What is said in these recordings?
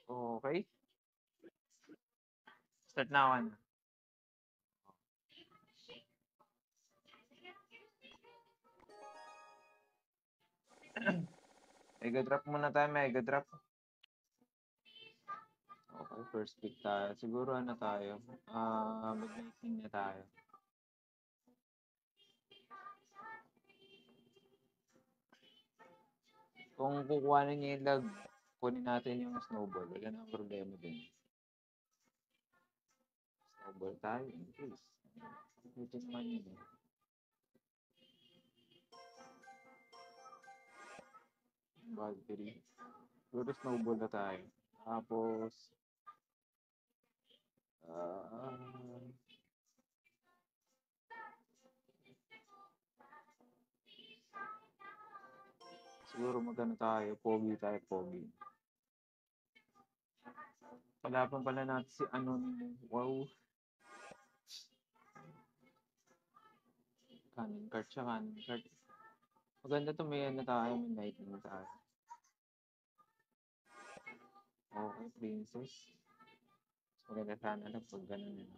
Okay. Start na ako na. Mega drop muna tayo, mega drop. Okay, first pick tayo. Siguro ano tayo? Mag-lightning na tayo. Kung kukuha na niya yung lag, kunin natin yung snowball. Wala na problema din. Snowball tayo, please. Ito naman yun eh. Valkyrie. Siguro snowball na tayo. Tapos, siguro magano tayo, pogi tayo, pogi. Palaban pala natin si ano, wow. Kanin card siya, kanin card. Maganda to, may ano tayo, may lightning tayo. Okay, princess. Maganda sana lang pag ganun yun.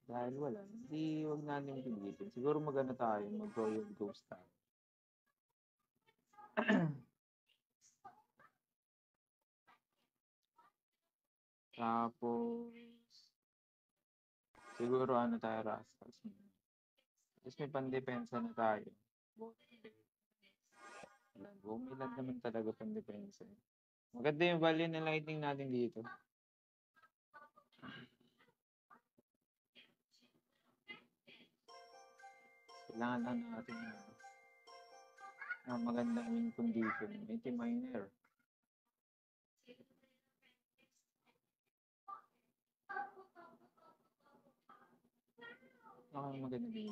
Dahil wala, hindi wag natin pilitin. Siguro maganda tayo, mag-royal ghost tayo. Tapos, siguro ano tayo, Rascals. Tapos may pandepensa na tayo. Bumilag naman talaga pandepensa. Maganda yung value ng lightning natin dito. Kailangan lang natin ng magandang win condition. Miner. Okay, maganda din.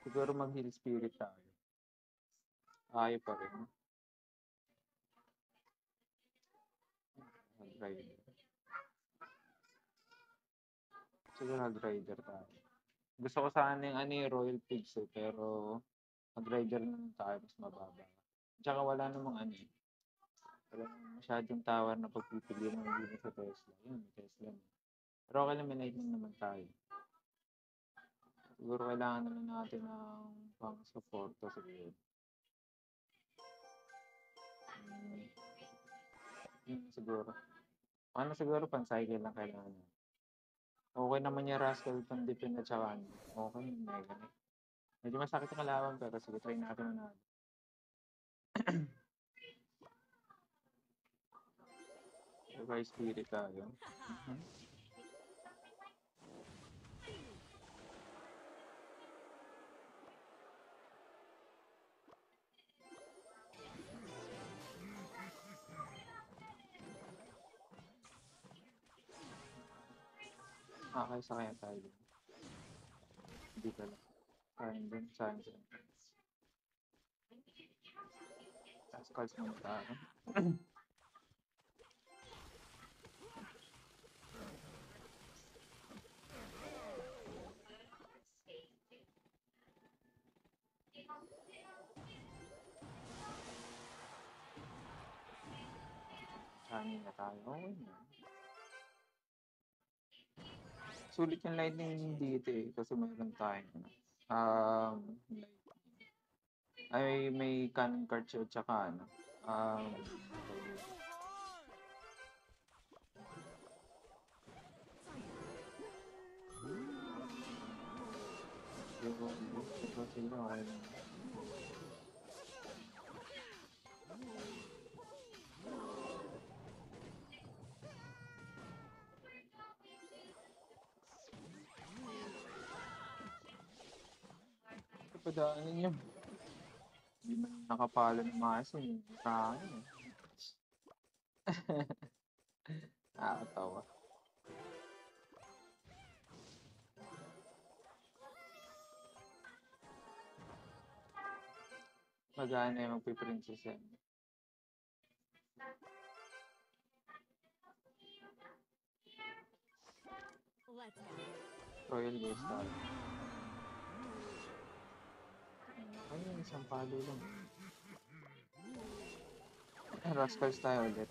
Siguro mag-heal spirit tayo. Ayaw pa rin. Hag-rider. Siguro hag-rider tayo. Gusto ko sana yung ano yung Royal Pigs eh, pero hag-rider na tayo mas mababa. Tsaka wala namang ano eh. Wala namang masyadong tower na pagpipili ng hindi sa Tesla. Yun, Tesla. Pero okay lang, may lightning naman tayo. Siguro kailangan naman natin ng pang-support siguro. Siguro. Ano siguro, pang-cycle lang kailangan. Okay naman yung Rascal, pang-depend at saka ano. Okay, mega. Medyo masakit yung kalaban, pero sige, try natin na natin. Divine Spirit tayo. Okay, sa kaya tayo. Hindi pala. Sayang din, sayang din. Tapos calls muna tayo. Sayang na tayo. Okay na. Sulit yung lightning dito eh, kasi mayroon tayong ay may cannon card siya tsaka ano. Ito sila okay. Padaanin niyo. Hindi man nakapalo ng maso yung kain eh. Nakakatawa. Magana yung magpiprincess yan. Royal Ghost tayo. Ano yung isang palo lang. Rascals tayo ulit.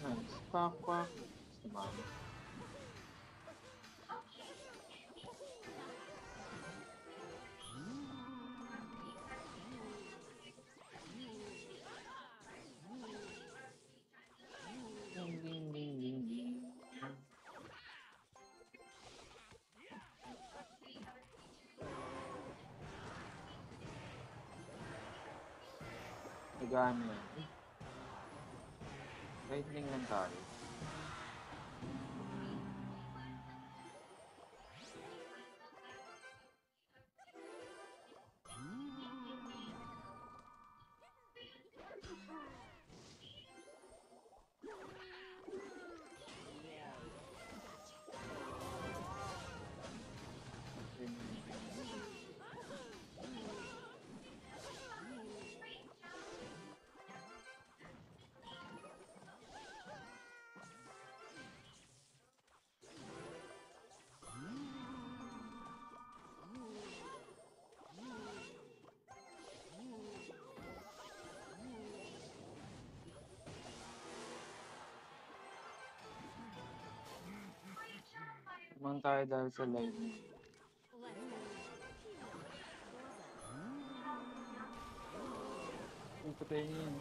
Nice. Pak, pak. Sumama. Ding, ding, ding, ding, ding. Nagano yan. Lightning lang tayo. Tumang tayo dahil sa lightning. Ang patay niya yun.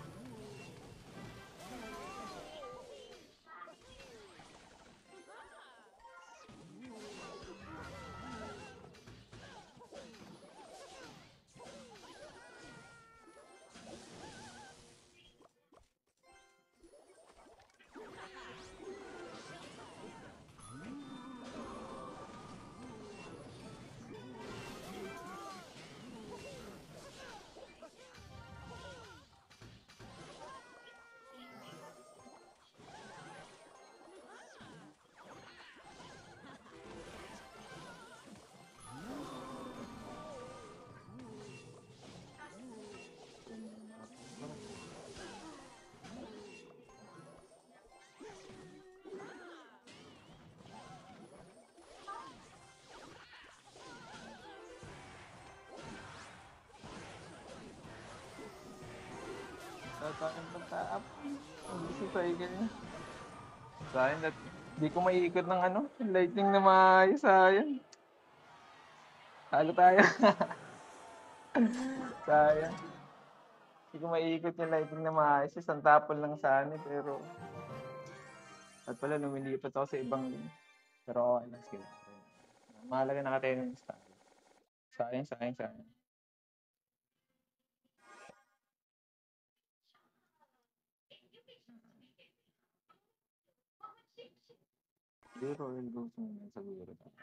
Tatakin pagka-up. Ang gusto cycle niya. Sayang that di ko maiikot ng ano, lightning na maayos, sayang. Talo tayo. Sayang. Di ko maiikot yung lightning na maayos. Isang tapon lang sana pero at pala lumilipat ako sa ibang lane. Pero okay lang sila. Mahalaga naka-10 tayo. Sayang, sayang, sayang. Siguro Royal Ghost muna siguro tayo.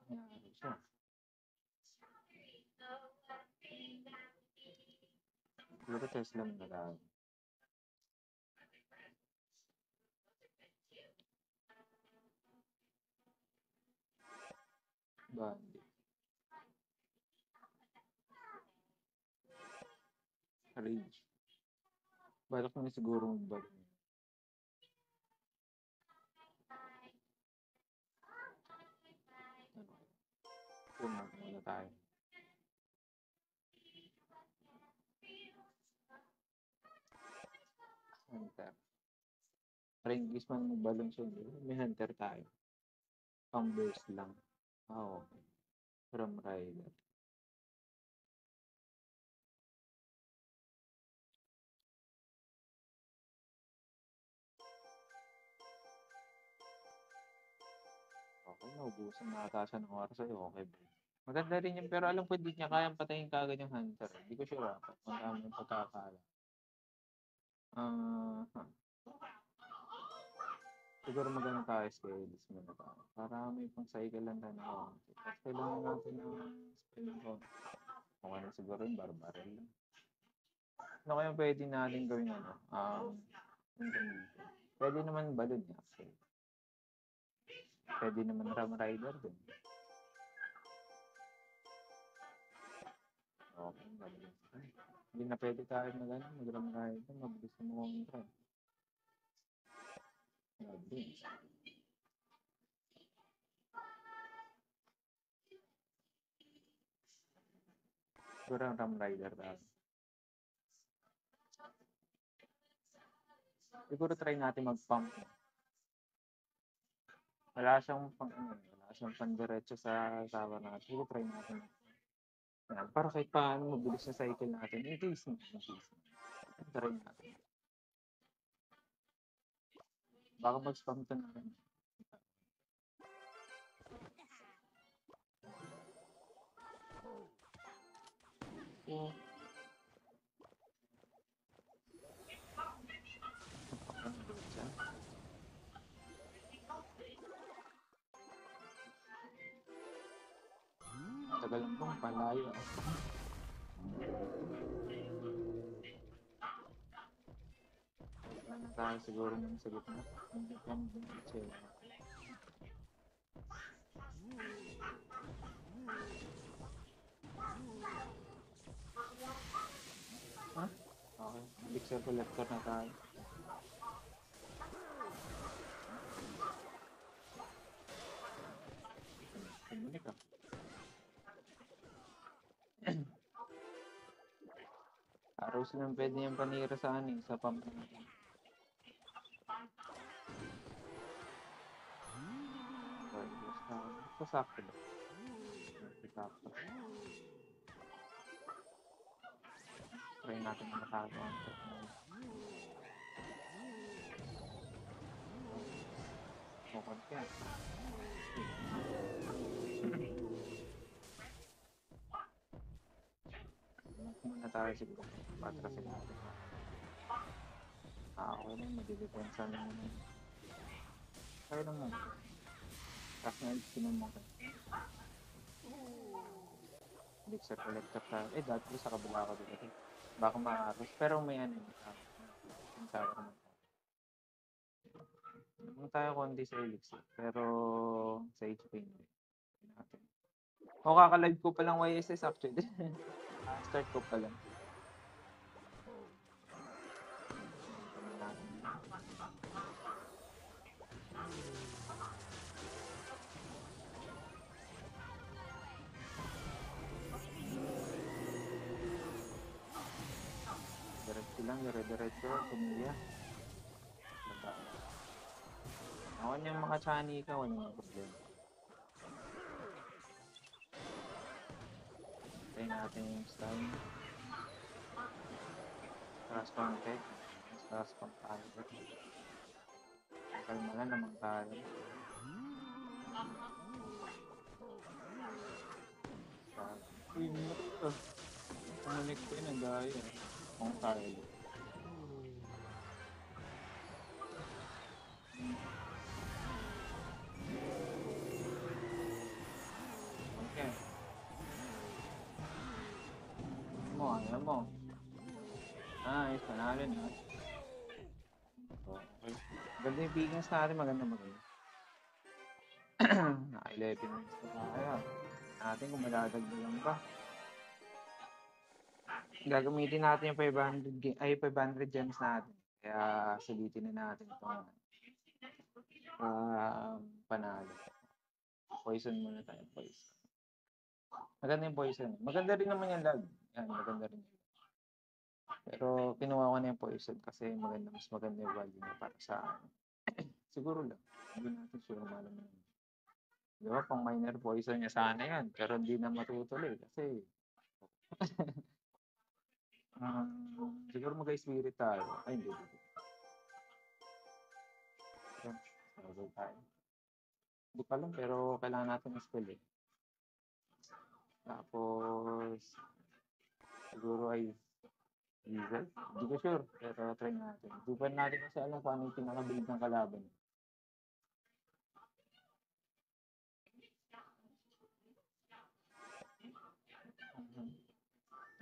Nangyari siya. Siguro Tesla muna tayo. Bandi. Rage. Balak mo na siguro magbalik. Pumunta muna tayo. Hunter. Rengis man magbalon siya. May hunter tayo. Pang burst lang. Ah, okay. From Rider. Okay, naubusan na ata siya ng oras sa'yo. Okay, bro. Maganda rin yun, pero alam ko hindi niya kayang patayin kagad yung hunter. Hindi ko sure ako. Kung tama yung pagkakala. Huh. Siguro maganda tayo skills muna tayo. Para may pang cycle lang tayo na konti. Tapos kailangan natin ng spell ko. Kung ano siguro yung barbarel lang. Ano kaya pwede natin gawin ano? Yung ganito. Pwede naman balon niya. Actually. Pwede naman Ram Rider din. Okay, balon. Hindi na pwede tayo mag-Ram Rider. Mabilis na mo kong try. Mabilis. Siguro ang Ram Rider tayo. Siguro try natin mag-pump. Wala siyang pandiretso sa tower natin. Siguro try natin. Yan, para kahit paano mabilis na cycle natin. Increase na. Try natin. Baka mag-spam to na rin. Oh. Tagal lang pong palayo. Tayo siguro ng sa gitna. Huh? Okay, elixir collector na tayo. Bumalik ka. Araw silang pwede yung panira sa anin, sa pump natin. Sakto ba? Sakto. Try natin na matago ang bukod ka. Muna tayo siguro. Patrasin natin. Okay lang, madidepensa naman. Kaya naman. Tapos na ilsinan natin. Elixir collector tayo. Dati sa kabila ako dito. Baka maaros. Pero may ano yung tower naman. Kung tayo konti sa elixir. Pero sa HP hindi. Natin. O kakalive ko palang YSS actually. Start ko pa lang. Diretso lang, dire-diretso, pumilya. Ako yung mga chani ka, wala nang problema. Try natin yung style. Transform tech. Transform tayo. Kalma lang naman tayo. Uy, ito. Kumunik ko yun, ang gaya. Kung tayo. Okay. Ayaw mo. Ayos, panalo na. Okay. Ganda yung pickings natin, maganda. Naka-11 minutes na tayo. Natin kung madadagdagan pa. Gagamitin natin yung 500 gems natin. Kaya sulitin na natin itong panalo. Poison muna tayo, poison. Maganda yung poison. Maganda rin naman yung lag. Yan, maganda rin. Pero kinuha ko na yung poison kasi mas maganda yung value niya para sa siguro lang. Hindi natin sure malaman. Di ba, pang minor poison niya sana yan. Pero hindi na matutuloy kasi siguro mag-spirit tayo. Ay, hindi. Struggle tayo. Hindi pa lang, pero kailangan natin ng spell eh. Tapos, siguro ay diesel. Hindi ko sure, pero try natin. Hindi pa natin kasi alam kung ano yung pinakabilig ng kalaban.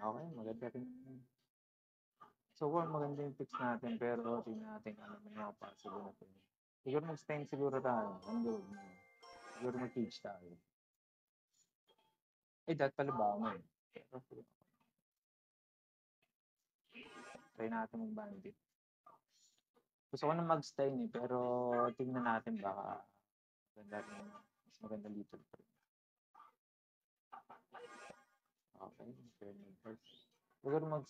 Okay, maganda rin. So, maganda yung picks natin, pero tingnan natin ano may mga possible na ito. Siguro mag-stand siguro tayo. Siguro mag-cage tayo. Dahil pala ba ako eh. Try natin mag-bandit. Gusto ko na mag-stain eh, pero tingnan natin baka maganda rin. Mas maganda dito. Okay, siguro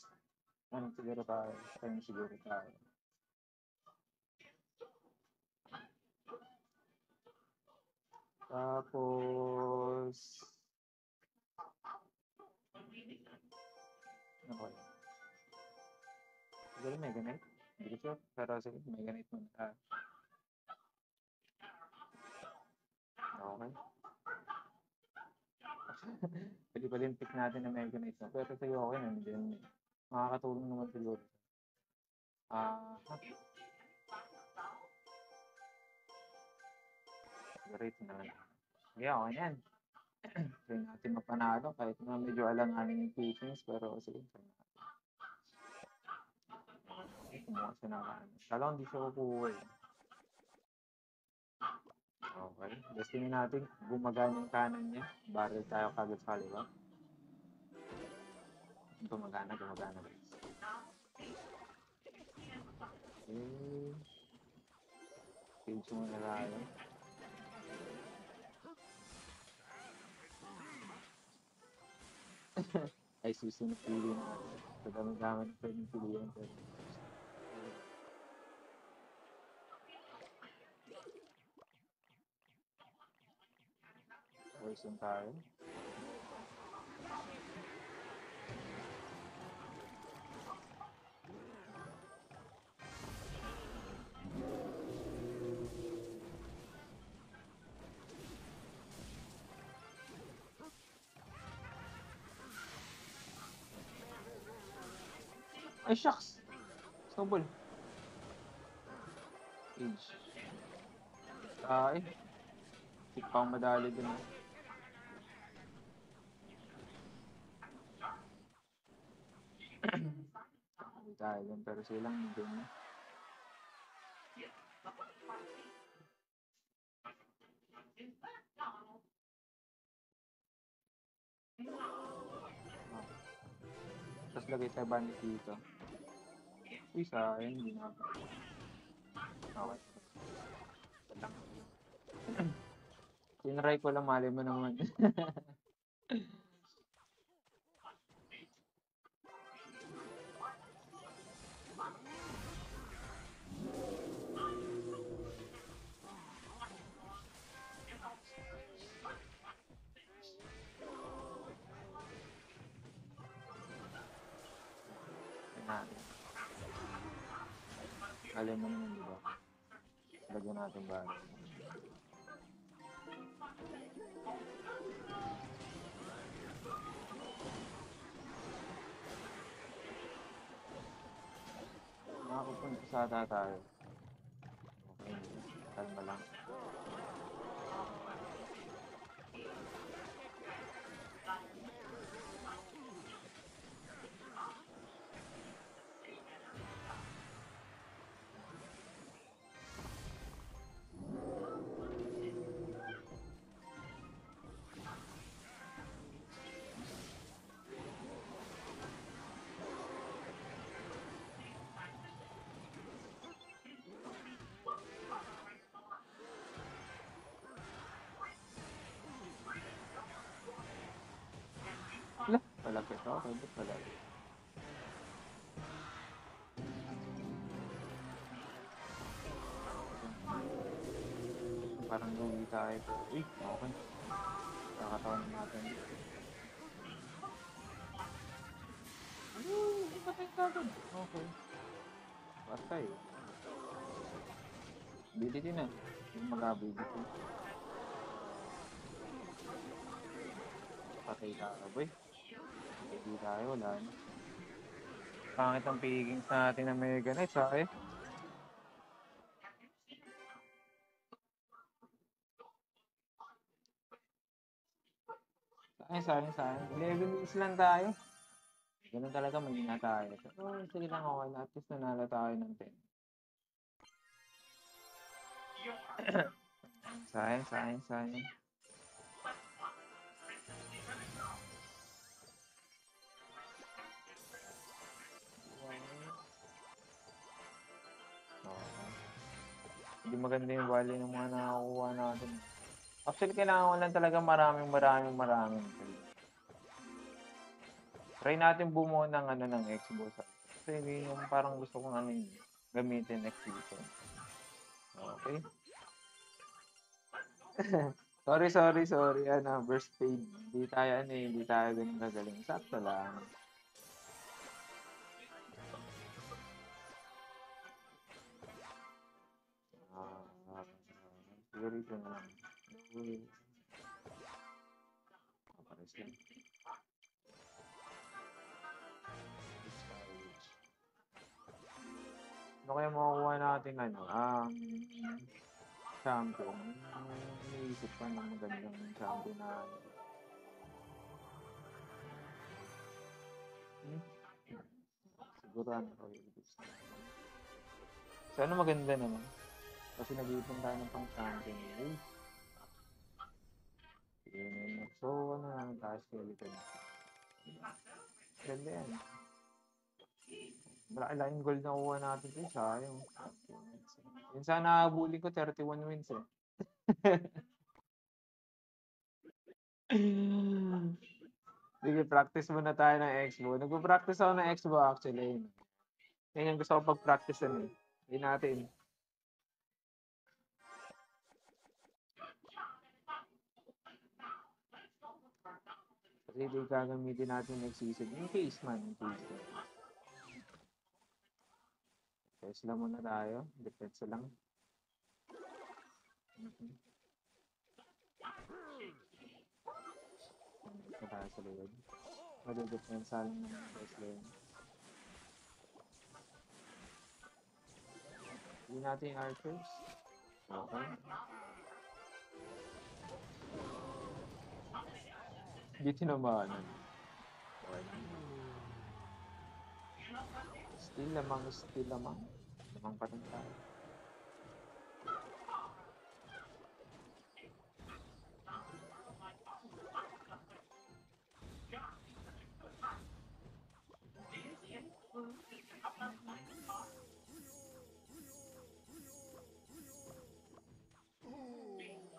siguro tayo. Stain siguro tayo. Tapos, ano kaya? Siguro Mega Knight? Hindi ko sure. Pero sige, Mega Knight muna tayo. Okay. Pwede pa din pick natin na Mega Knight. No? Pero sige, okay na. Then, makakatulong naman siguro. Rate na lang. Sige, okay na yan. Try natin mapanalo kahit na medyo alanganin yung patience. Pero sige, try natin. Kumuha siya ng kanan. Kala ko hindi siya kukuha eh. Okay. Gusto natin gumagana yung kanan niya. Barrel tayo kagad sa kaliwa. Gumagana guys. Okay. Page muna tayo. Ay, susunod pili natin. Sa dami-dami na pwedeng pilihan. Poison tayo. Ay, shucks! Snowball. Age. Ay. Sik pa akong madali dun. Hindi tayo dun, pero silang hindi na. Tapos lagay tayo bandit dito. Uy, sayang. Hindi na. Okay. Tinry ko lang, mali mo naman. Natin. Alam mo naman, di ba? Lagyan natin ba? Makapupunta sa ata tayo. Okay. Kalma lang. Wala. Palapit ako. Okay, ba't palapit? Parang lugi tayo. Uy, okay. Nakakatawa na natin. Patay ka agad. Okay. Patay. Ability na. Yung mag-ability. Patay ka agad, boy. Hindi tayo, wala na. Pangit ang pigings natin ng Mega Knight, ha eh. Sayang. 11 minutes lang tayo. Ganun talaga, mahina tayo. Pero sige lang, okay na. At least nanalo tayo ng 10. Sayang. Hindi maganda yung value ng mga nakakuha natin. Actually, kailangan ko lang talaga maraming. Try natin bumuo ng ng Xbox. Kasi yung parang gusto kong gamitin next season. Okay. Sorry. Ano, burst fade. Hindi tayo ano eh, hindi tayo ganun kagaling. Sakto lang. Siguro ito na lang. Uy, pares lang. Ano kaya makukuha natin ano? Champion. Iniisip pa ng magandang champion na siguro ano ko yung gusto. Sana maganda naman. Kasi nag-iipon tayo ng pang champion. Yun. So, ano namin tayo skeleton. Ganda yan. Malaking gold na kuha natin din. Sayang. Yun sana nakabuli ko 31 wins eh. Sige, practice muna tayo ng Expo. Nagpo-practice ako ng Expo actually. Yan yung gusto ko pag-practice eh. Hindi natin. Kasi ito yung gagamitin natin next season. In case man. Test lang muna tayo. Defense lang. Ito tayo sa likod. Madi-defense lang ng first lane. Hindi natin yung archers. Okay. Hindi tinamaan. Still lamang. Lamang pa rin tayo.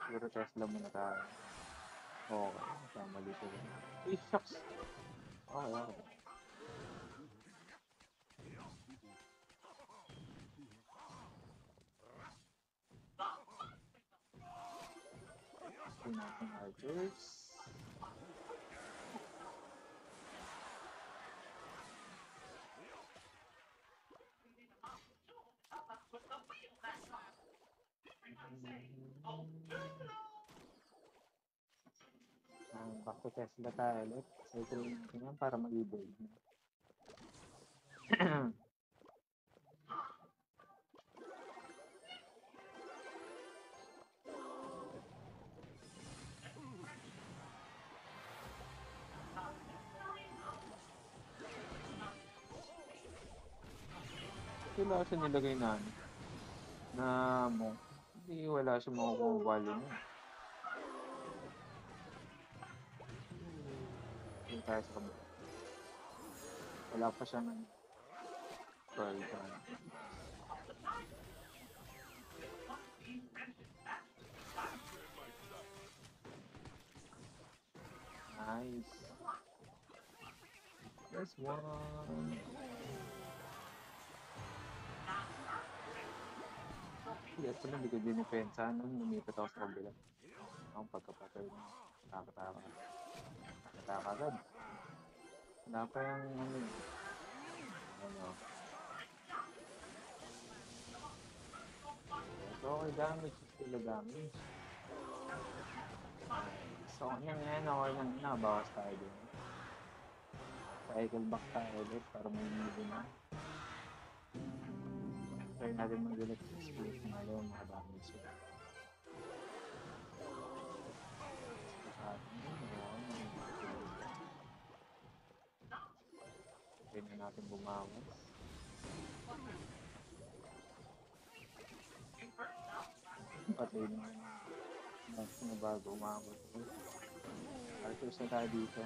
Siguro Tesla muna tayo. Okay, mali sila. Uy, shucks! Okay. Natin archers. Back to Tesla tayo ulit. Cycle natin yan para mag-evolve. Wala siya nilagay na mo. Hindi wala siya makukuha value niya. Hindi tayo sa kabila. Wala pa siya ng 12. Nice. There's one. Yes, pala hindi ko dinipensa nung lumipat ako sa kabila. Ang pagkapatay mo. Nakakataka agad. Wala pa yung ano. So, okay, damage. Still damage. So, yan. Okay lang. Nakabawas tayo din. Cycle back tayo ulit para may nilo na. Try natin mag-ulit sa split na yung mga damage. Try na natin bumawas. Patay na bago umabot. Archers na tayo dito.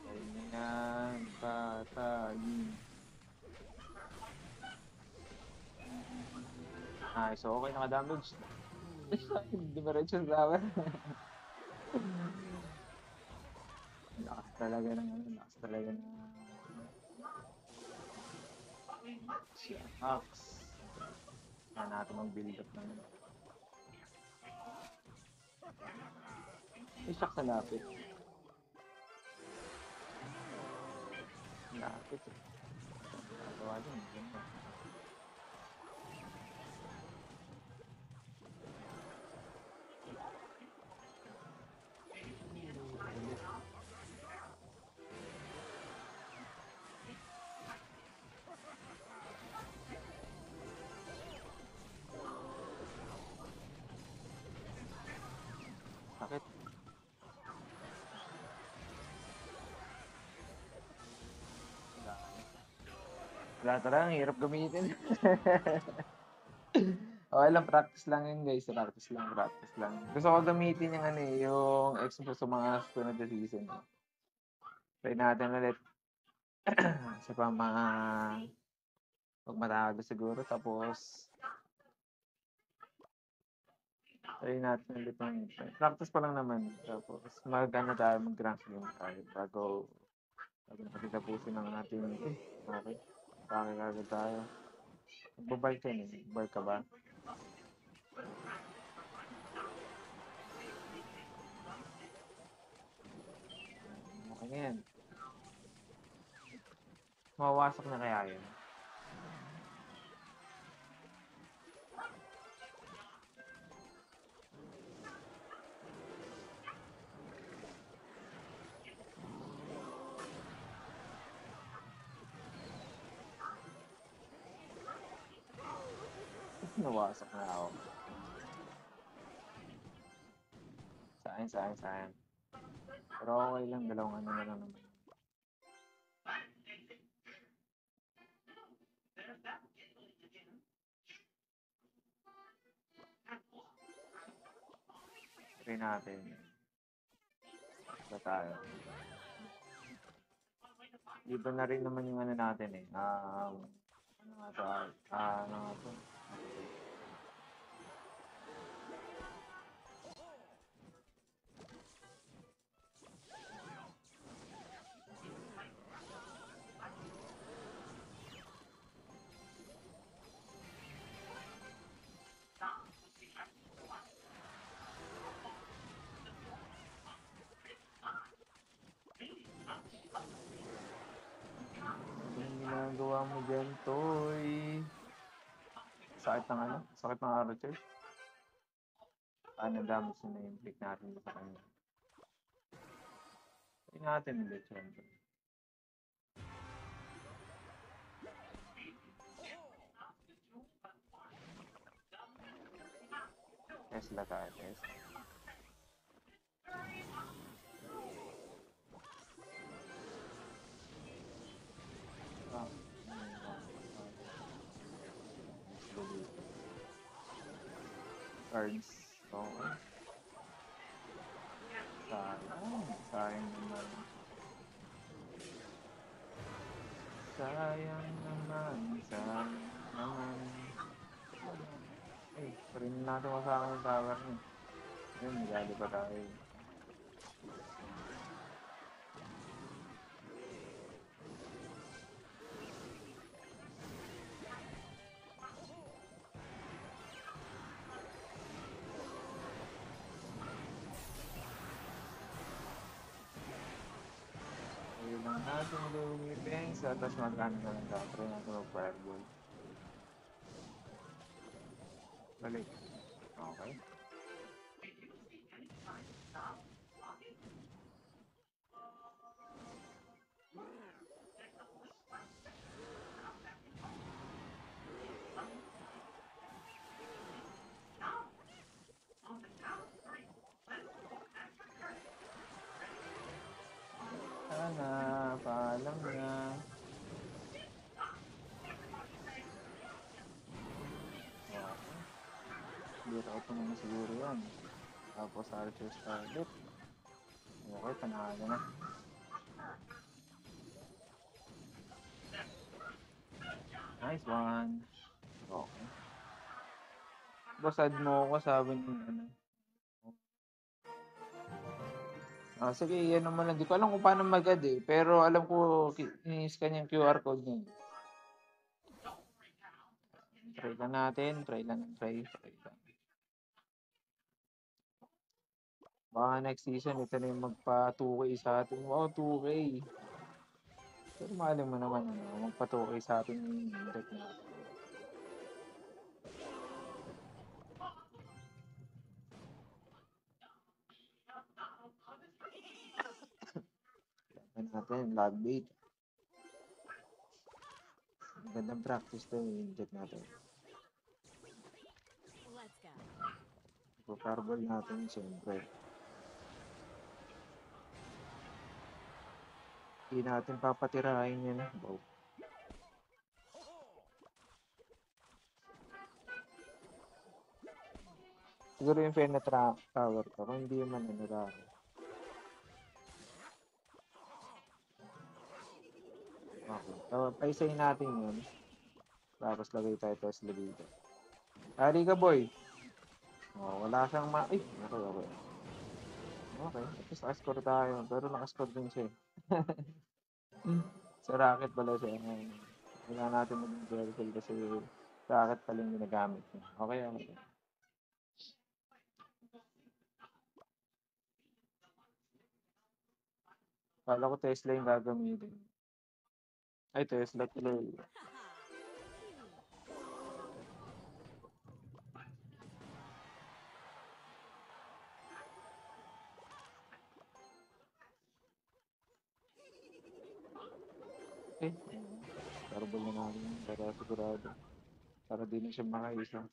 Ganyan, patayin. So okay, naka-damage. Hindi ba rin siya sa akin? Talaga ng ano, lakas talaga na siya. Axe. Kaya natin mag-build up naman. Isak sa lapit. Lapit eh. Nagawa din. Ganda. Sakit. Wala talaga, ang hirap gamitin. Okay lang, practice lang yun guys. Practice lang, practice lang. Gusto ko gamitin yung ano eh, yung expo sa mga sunod na season. Try natin ulit. Sa pa mga pag matalo siguro. Tapos, try natin ulit yung practice pa lang naman. Tapos, mag-ano tayo, mag-rank game tayo bago nakitapusin ng ating okay. Bakit agad tayo. Magbabike ka eh. Bike ka ba? Okay na yan. Mawawasak na kaya yun. Nawasak na ako. Sayang. Pero okay lang, dalawang ano na lang naman. Try natin. Ba tayo? Iba na rin naman yung ano natin eh. Ano nga tayo? Ano nga to? Anong ginagawa mo dyan, Toy? Sakit ng ano? Sakit ng arrow, Ano damage na yung pick natin sa kanya. Try natin ulit, syempre. Tesla tayo, Tesla. Ah, cards. Okay. Sayang naman. Sayang naman. Ay, parin natin masakan yung tower niya. Ayun, nagalo pa tayo. Ayun lang natin lumipeng sa tapos mag-ano na lang tayo. Try natin mag-fireball. Balik. Okay. Sana, paalam na. Okay. Bira ko naman siguro yan. Tapos Archer Scarlet. Okay, panalo na. Nice one. Okay. Boss, add mo ako, sabi niyo ano. Sige i-ano mo lang, 'di ko alam kung paano mag-add, eh, pero alam ko ini-scan yung QR code niya, eh. Try lang natin, try lang, try lang. Baka next season ito na yung magpa-2K sa'tin, wow 2K. Pero malay mo naman ano, magpa-2K sa'tin yung deck natin. Laban natin, log bait. Magandang practice 'to yung deck natin. Let's go. Ipa-fireball natin siyempre. Hindi natin papatirahin yan. Wow. Siguro yung Fennetra Tower ko, kung hindi man nanirahin. Okay. So, paisayin natin yun. Tapos lagay tayo Tesla dito. Hari ka, boy. Oh, wala siyang Ay, okay, okay. Okay, at least naka-score tayo. Pero naka-score din siya, eh. Sa racket pala siya. Wala natin maging careful kasi racket pala yung ginagamit niya. Okay, okay. Kala ko Tesla yung gagamitin. Ay, Tesla tuloy. Eh, tarbol na namin yun para sigurado. Para di na siya makaisa.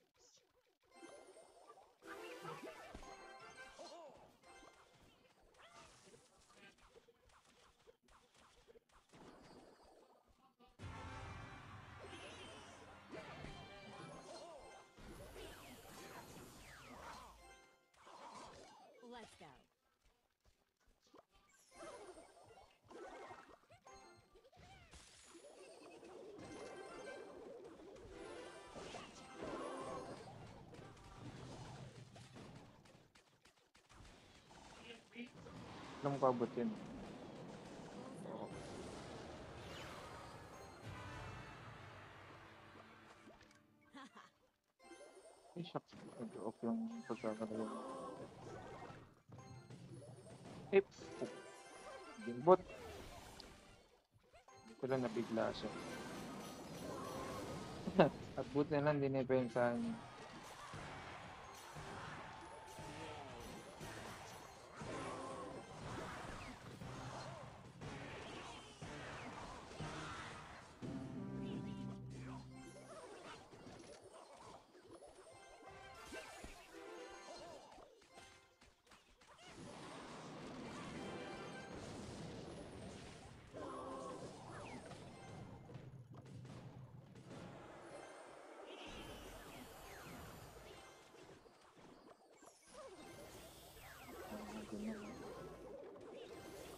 Let's go. Alam ko abot yun. Oo. Ay, shucks. Nag-off yung pagkakalayo. Eh, gimbot. Hindi ko lang nabigla siya. At buti na lang dinipensahan niya.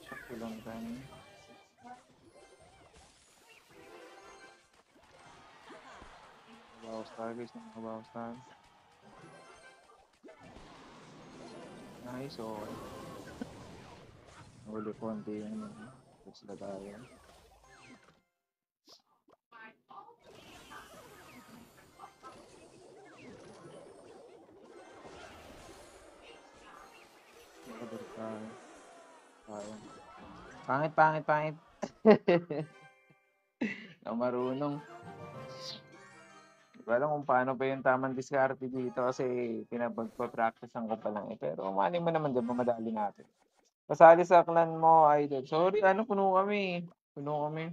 Shock ko lang tayo. Nakabawas tayo guys, nakabawas tayo. Nice, okay. Huli konti yung tapos na tayo. Nakabalik tayo. Sayang. Pangit, pangit, pangit. Na marunong. Hindi ko alam kung paano pa yung tamang diskarte dito kasi pinapagpa-practicean ko pa lang, eh. Pero malay mo naman diyan, mamadali natin. Kasali sa clan mo, idol. Sorry, puno kami. Puno kami.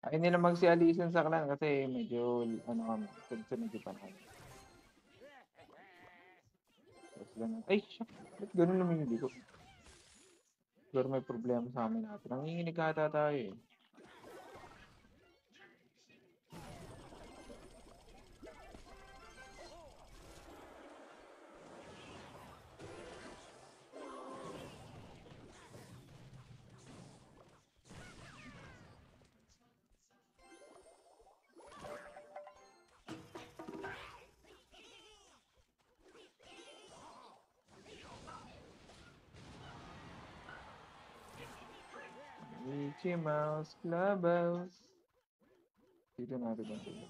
Ay, hindi na magsialisan sa clan kasi medyo, kami, sunod-sunod yung panahon. Tapos ganun. Ay, shucks. Ba't ganun naman yung likod? Pero may problema sa amin natin. Nanginginig ata tayo, eh. Mickey Mouse Clubhouse. Dito natin ang tulog.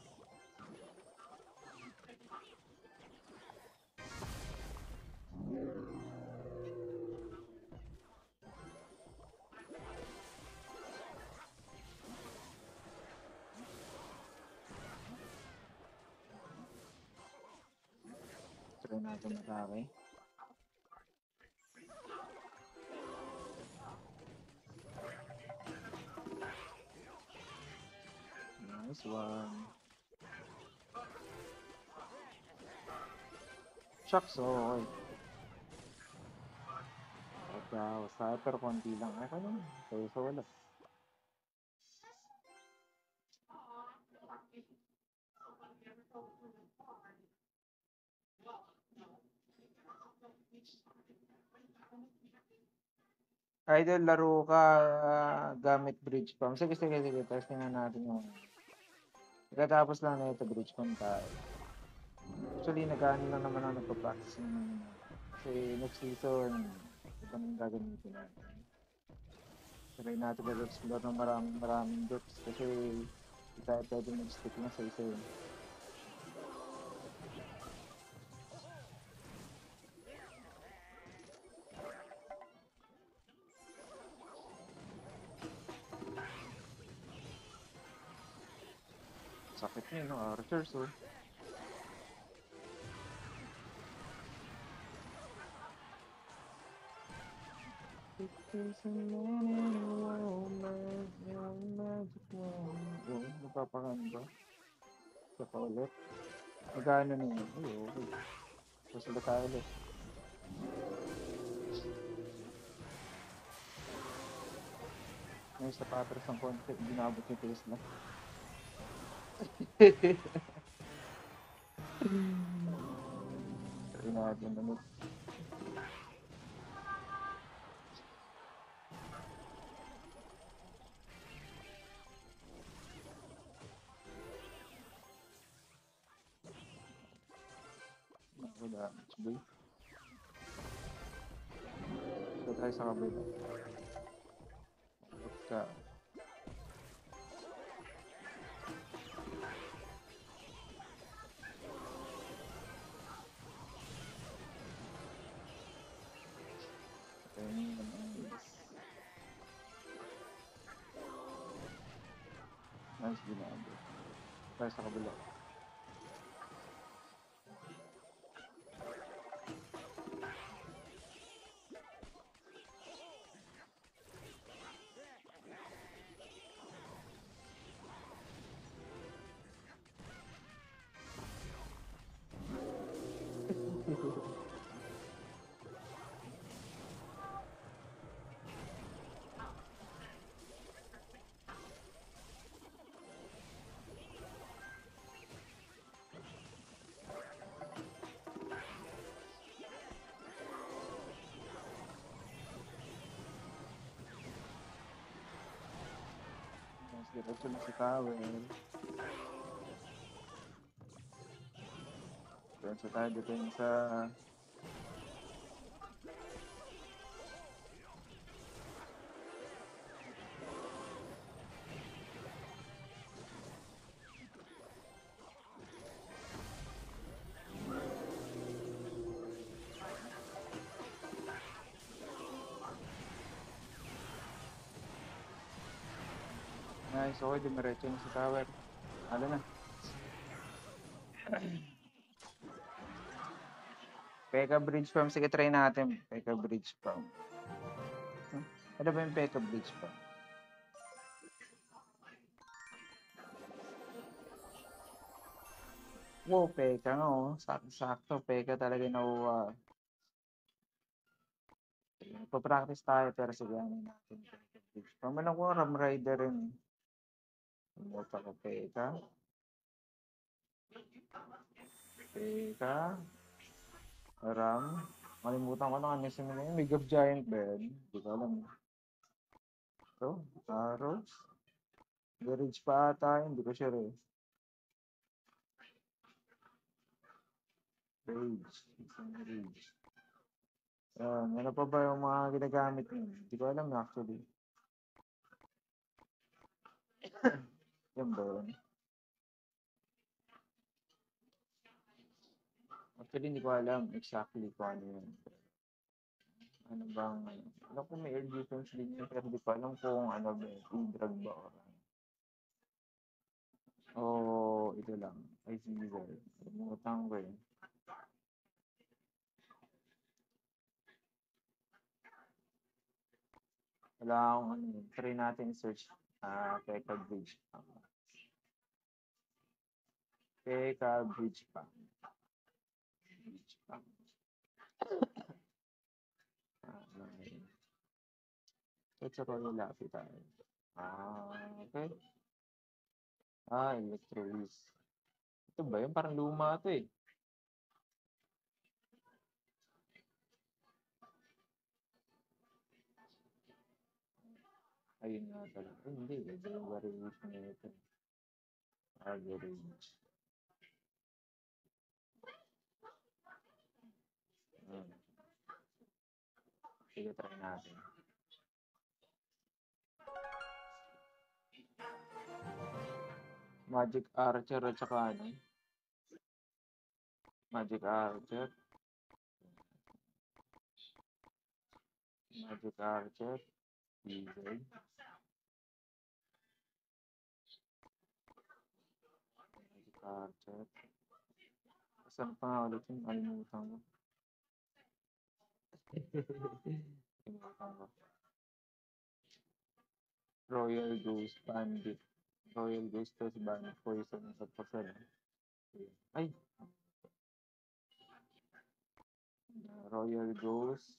Try natin matake. Nice one. Shucks, okay. Sniper, konti lang. Ako lang. So wala. Idol, laro ka gamit bridge pump. Sige. Testing na natin yung... Pagkatapos lang na ito, bridge pump tayo. Actually, nag-ano lang naman ako nagpa-practice naman. Kasi next season, ito nang gagamitin natin. Try natin mag-explore ng maraming groups kasi hindi tayo pwede mag-stick na sa isa yun. Sakit niya, no? Archers, oh. Napapakan ba? Sa paulit. Magkano na yun? Ay, okay. Susunod tayo ulit. May sapatos ng konti. Ginabot yung Tesla. Try natin naman. Wala. Boy. So tayo sa kabila. Pagka. Nice ginagawa. Tayo sa kabila. Diretso na si Tower. Diretso tayo dito yung sa... Nice, okay, dumiretso na si Tower. Ano na? Pekka Bridge Farm. Sige, try natin. Pekka Bridge Farm. Ano ba yung Pekka Bridge Farm? Wow, Pekka nga, oh. Sakto, Pekka talaga nakuha. Pa-practice tayo, pero sige, ano natin. Pekka Bridge Farm. Ano ko, Ram Rider rin. Bota ko, Pekka. Pekka. Ram. Malimutan ko na ano yung mga yun. Mega Giant ba yun? Hindi ko alam. Ito, Arrows. Garage pa ata yun. Hindi ko sure eh. Rage. Isang Rage. Ano pa ba yung mga ginagamit niyo? Hindi ko alam actually. Yan ba yun? Actually, hindi ko alam exactly kung ano yun. Ano bang, alam ko may air defense din yun, pero di ko alam kung ano ba, e-drug ba or ano. Oh, ito lang. Ay, Caesar. Lumutang ko eh. Wala akong ano. Try natin search. Pekka Bridge Pump. Pekka Bridge Pump. Bridge Pump. Okay. Let's sa Royal Lapid tayo. Okay. Electrolysis. Ito ba yun? Parang luma ito eh. Ayun nga talaga. Hindi. Variation na ito. Average. Sige, try natin. Magic Archer at saka ano? Magic Archer. Magic Archer. Wizard. Magic Archer. Saan pa nga ulit yung kalimutan ko? Kalimutan ko. Royal Ghost Bandit. Royal Ghost plus Bandit Poison sa pasal. Ay! Royal Ghost.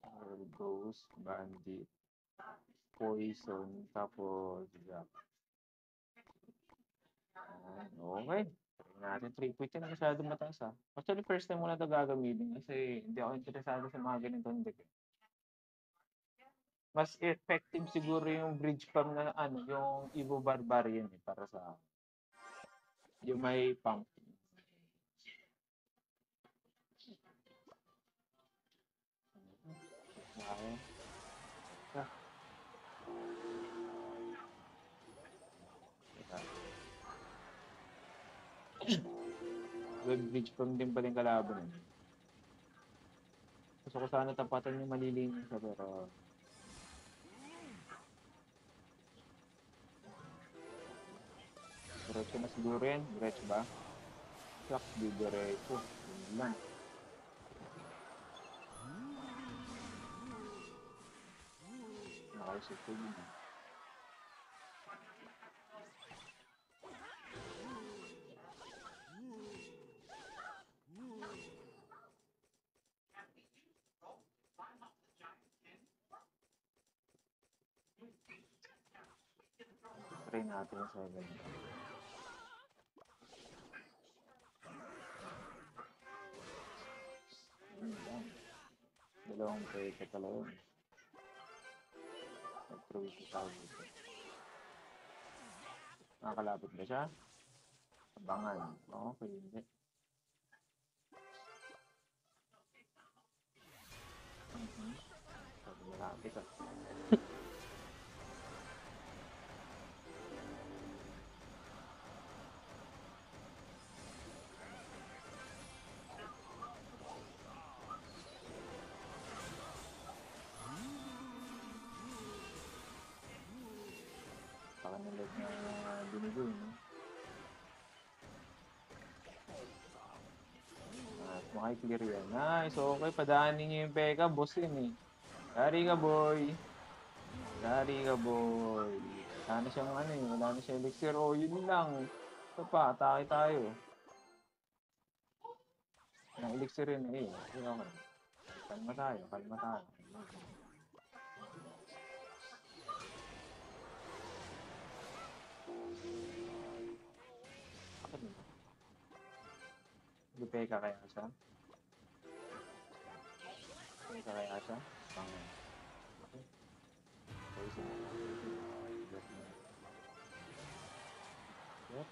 Royal Ghost Bandit. Poison. Tapos Jack. Okay. Try natin 3 point yun. Masyado mataas ha. Actually, first time mo na ito gagamitin kasi hindi ako interesado sa mga ganitong deck. Mas effective siguro yung bridge pump na ano, yung Evo Barbarian eh, para sa yung may pump. Okay. Web bridge pump din pala yung kalaban. Gusto ko sana tapatan yung malilinis na pero diretso na siguro yan. Diretso ba? Sak, di diretso. Yun lang. Nakaisip ko yun. Try natin sa 7. Dalawang pwede pala yun. Nag-throw ito sa dito. Nakakalapit ba siya? Abangan. Okay, hindi. Sabi malapit ah. Baka nalag na binigay, no? At makiklear yan. Nice, okay. Padaanin niyo yung Pekka. Boss yun eh. Yari ka, boy. Yari ka, boy. Wala na siyang ano eh. Wala na siyang elixir. Oh, yun lang. Ito pa, atake tayo. Ang elixir rin eh. Okay. Kalma tayo, kalma tayo. Peka kaya siya? Peka kaya siya? Okay. Yep.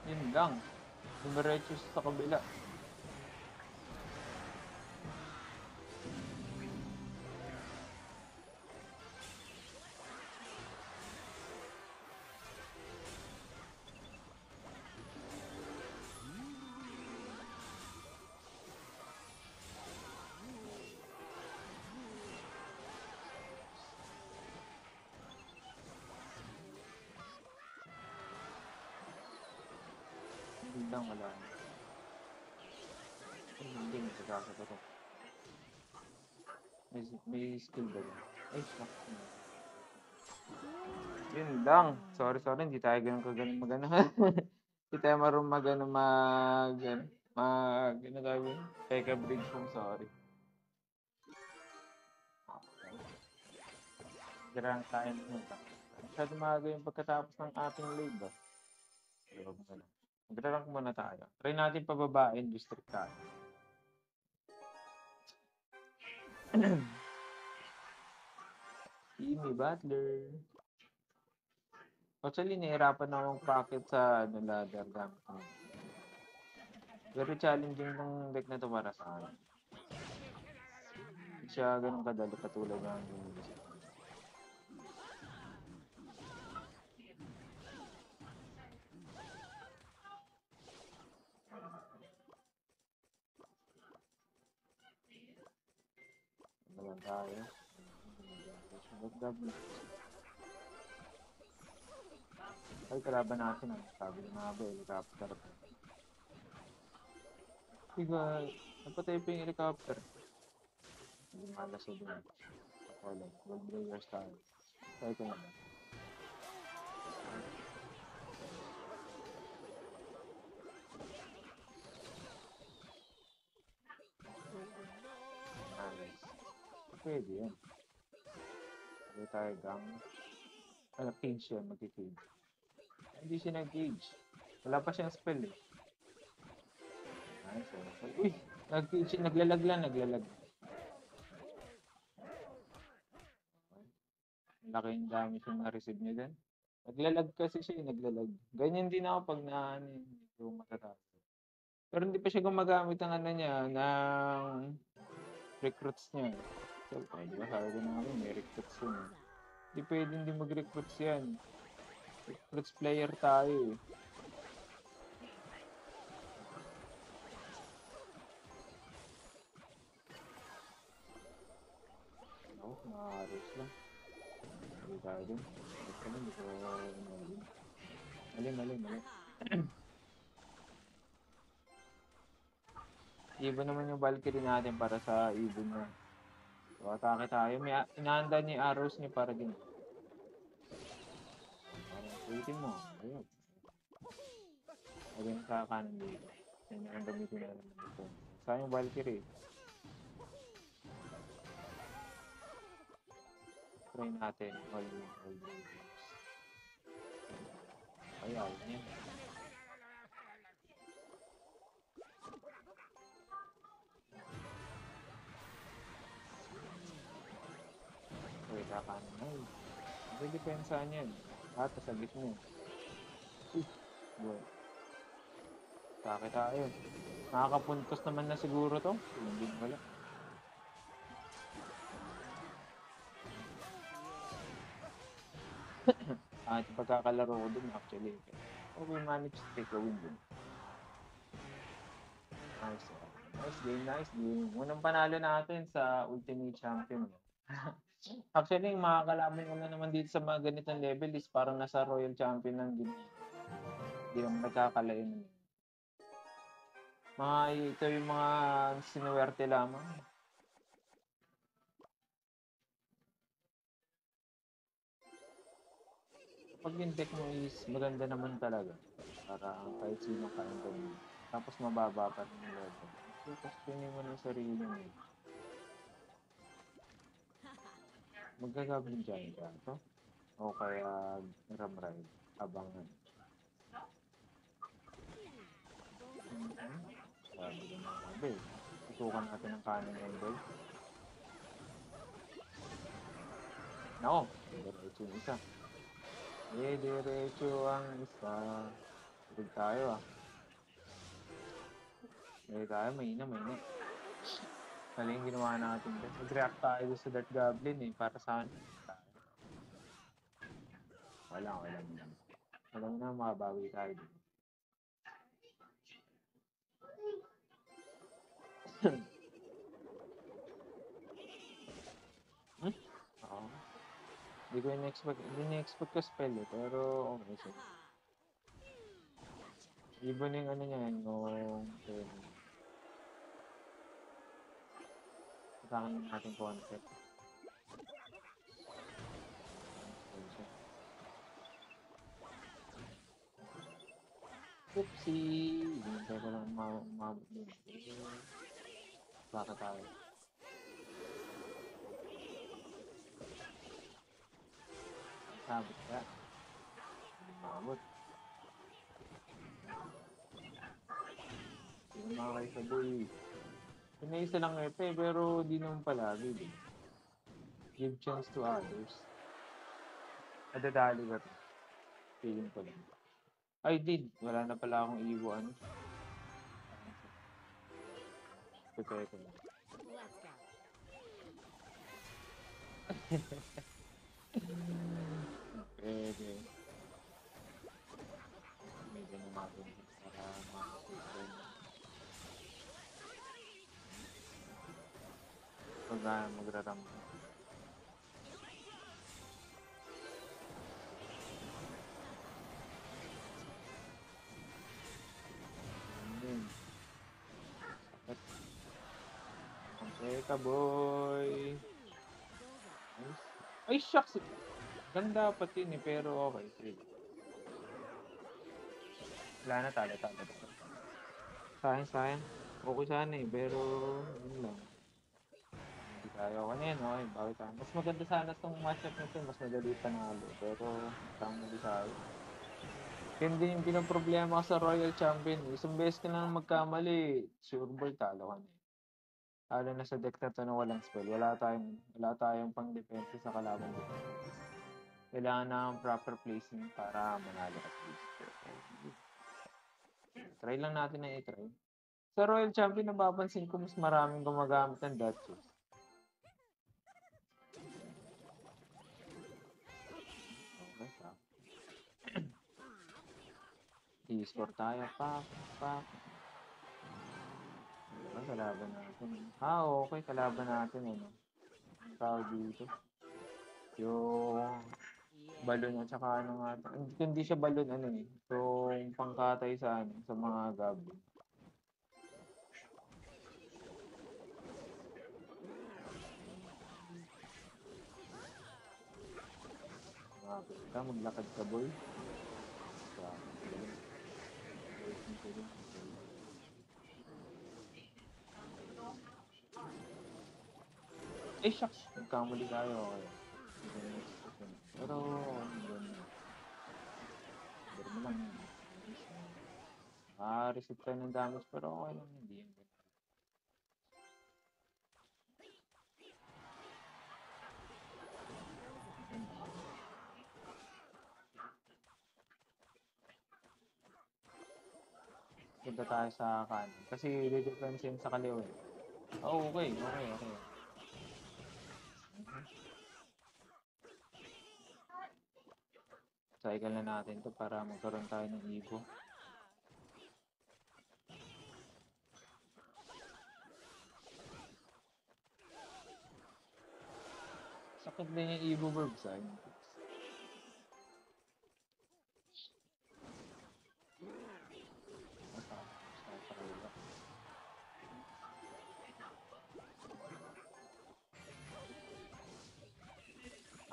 Yun lang. Dumiretso sa kabila. Yun lang, wala na. Ay, hindi, nagkakasagot ako. May skill ba yun? Ay, fuck. Yun lang. Sorry, hindi tayo ganun kagaling mag-ano. Hindi tayo marunong mag-ano, ano tawag yun? Pekka bridge from sorry. Grant tayo nun. Masyado maaga yung pagkatapos ng ating league ba? Magre-rank muna tayo. Try natin pababain, district tayo. Jimmy Butler. Actually, nahihirapan akong packet sa ladder gamit mo. Very challenging ng deck na to para sa akin. Hindi siya ganun kadali katulad ng naman tayo. Ay, kalaban natin. Sabi ng mga ba, helicopter. Diba, napatay pa yung helicopter. Hindi malas sa doon. Ako lang, gold players tayo. Try ko naman. Nice. Pwede yan. Pwede tayo gang. Ano, cage yan, mag-cage. Hindi siya nag-cage. Wala pa siyang spell eh. Nice. Uy! Nag-cage, naglalag lang, naglalag. Laki yung damage yung na-receive niya din. Naglalag kasi siya, naglalag. Ganyan din ako pag medyo matatapos. Pero hindi pa siya gumagamit ng ano niya, ng recruits niya. So, di ba sabi ko na may recruits yun eh. Hindi pwede hindi mag-recruits yan. Recruits player tayo eh. Oo, nakaros lang. Hindi tayo din. Mali. Ibon naman yung Valkyrie natin para sa ibon na. So, atake tayo. May inahanda niya yung arrows niya para din. Ulitin mo. Ayun. Ayun sa kanan dito. Yan yung gamitin na naman ito. Saan yung Valkyrie? Try natin. All ayaw niya. Okay, kakanan. Ay, pwede pensaan yan. Sa gitna. Good. Sakit tayo. Nakakapuntos naman na siguro to. Hindi wala. At pagkakalaro ko dun actually. We managed to take a win dun. Nice game. Unang panalo natin sa Ultimate Champion. Actually, yung mga kalaban ko na naman dito sa mga ganitong level is parang nasa Royal Champion lang din. Hindi naman nagkakalain. Ito yung mga sinuwerte lamang. Pag yung deck mo is maganda naman talaga. Para kahit sino kayang gawin. Tapos mababa pa rin yung level. So, questionin mo ng sarili mo. Magagabling dyan ka ito. O kaya ramride. Abangan. Sabi ko na sabi. Tutukan natin ang kanan angle. Nako, diretso yung isa. Diretso ang isa. Huwag tayo ah. Huwag tayo, mahina. Mali yung ginawa natin. Nag-react tayo sa Dark Goblin eh. Para saan? Wala. Alam na, makabawi tayo. Oo. Hindi ko in-expect ko spell eh. Pero okay. So, even yung ano niya, yung Saan natin concept. Oopsie! Hintay ko lang umabot din. Baka tayo. Sabot ka. Umabot. Hindi mga kayo sa boy. Pinaisa lang epe, pero di naman palagi. Give chance to others. Nadadali ka to. Feeling ko lang. Ay, did. Wala na pala akong iwan. Prepare ko lang. Let's go. Pwede. Medyo na natin para makasipin. Pag magraram. Teka, boy. Nice. Ay, shucks. Ganda pa yun eh, pero okay. Sige. Wala na, talo. Sayang. Okay sana eh, pero yun lang. Hindi tayo. Ano yan, okay. Bawi tayo. Mas maganda sana itong matchup na ito. Mas madali panalo. Pero, tama tayo. Yun din yung pinaproblema ko sa Royal Champion. Isang beses ka lang magkamali, sure ball talo ka na. Lalo na sa deck na to na walang spell. Wala tayong pang defense sa kalaban mo. Kailangan na ang proper placement para manalo at least. Try lang natin na i-try. Sa Royal Champion, napapansin ko mas maraming gumagamit ng Duchess. Okay, pa. I-score tayo. Pa. Kalaban natin. Okay. Kalaban natin. Ano? Tawag dito. Yung balon at saka ano nga. Hindi siya balon, ano eh. Yung pangkatay sa mga goblin. Maglakad ka, boy. Eh, shucks. Nagkamali tayo. Pero, pero mo lang. Receive tayo ng damage, pero okay lang. Hindi yan. Punta tayo sa kanan. Kasi defense yun sa kaliwa. Oh, okay. Cycle na natin to para magkaroon tayo ng Evo. Sakit din yung Evo verb sa akin.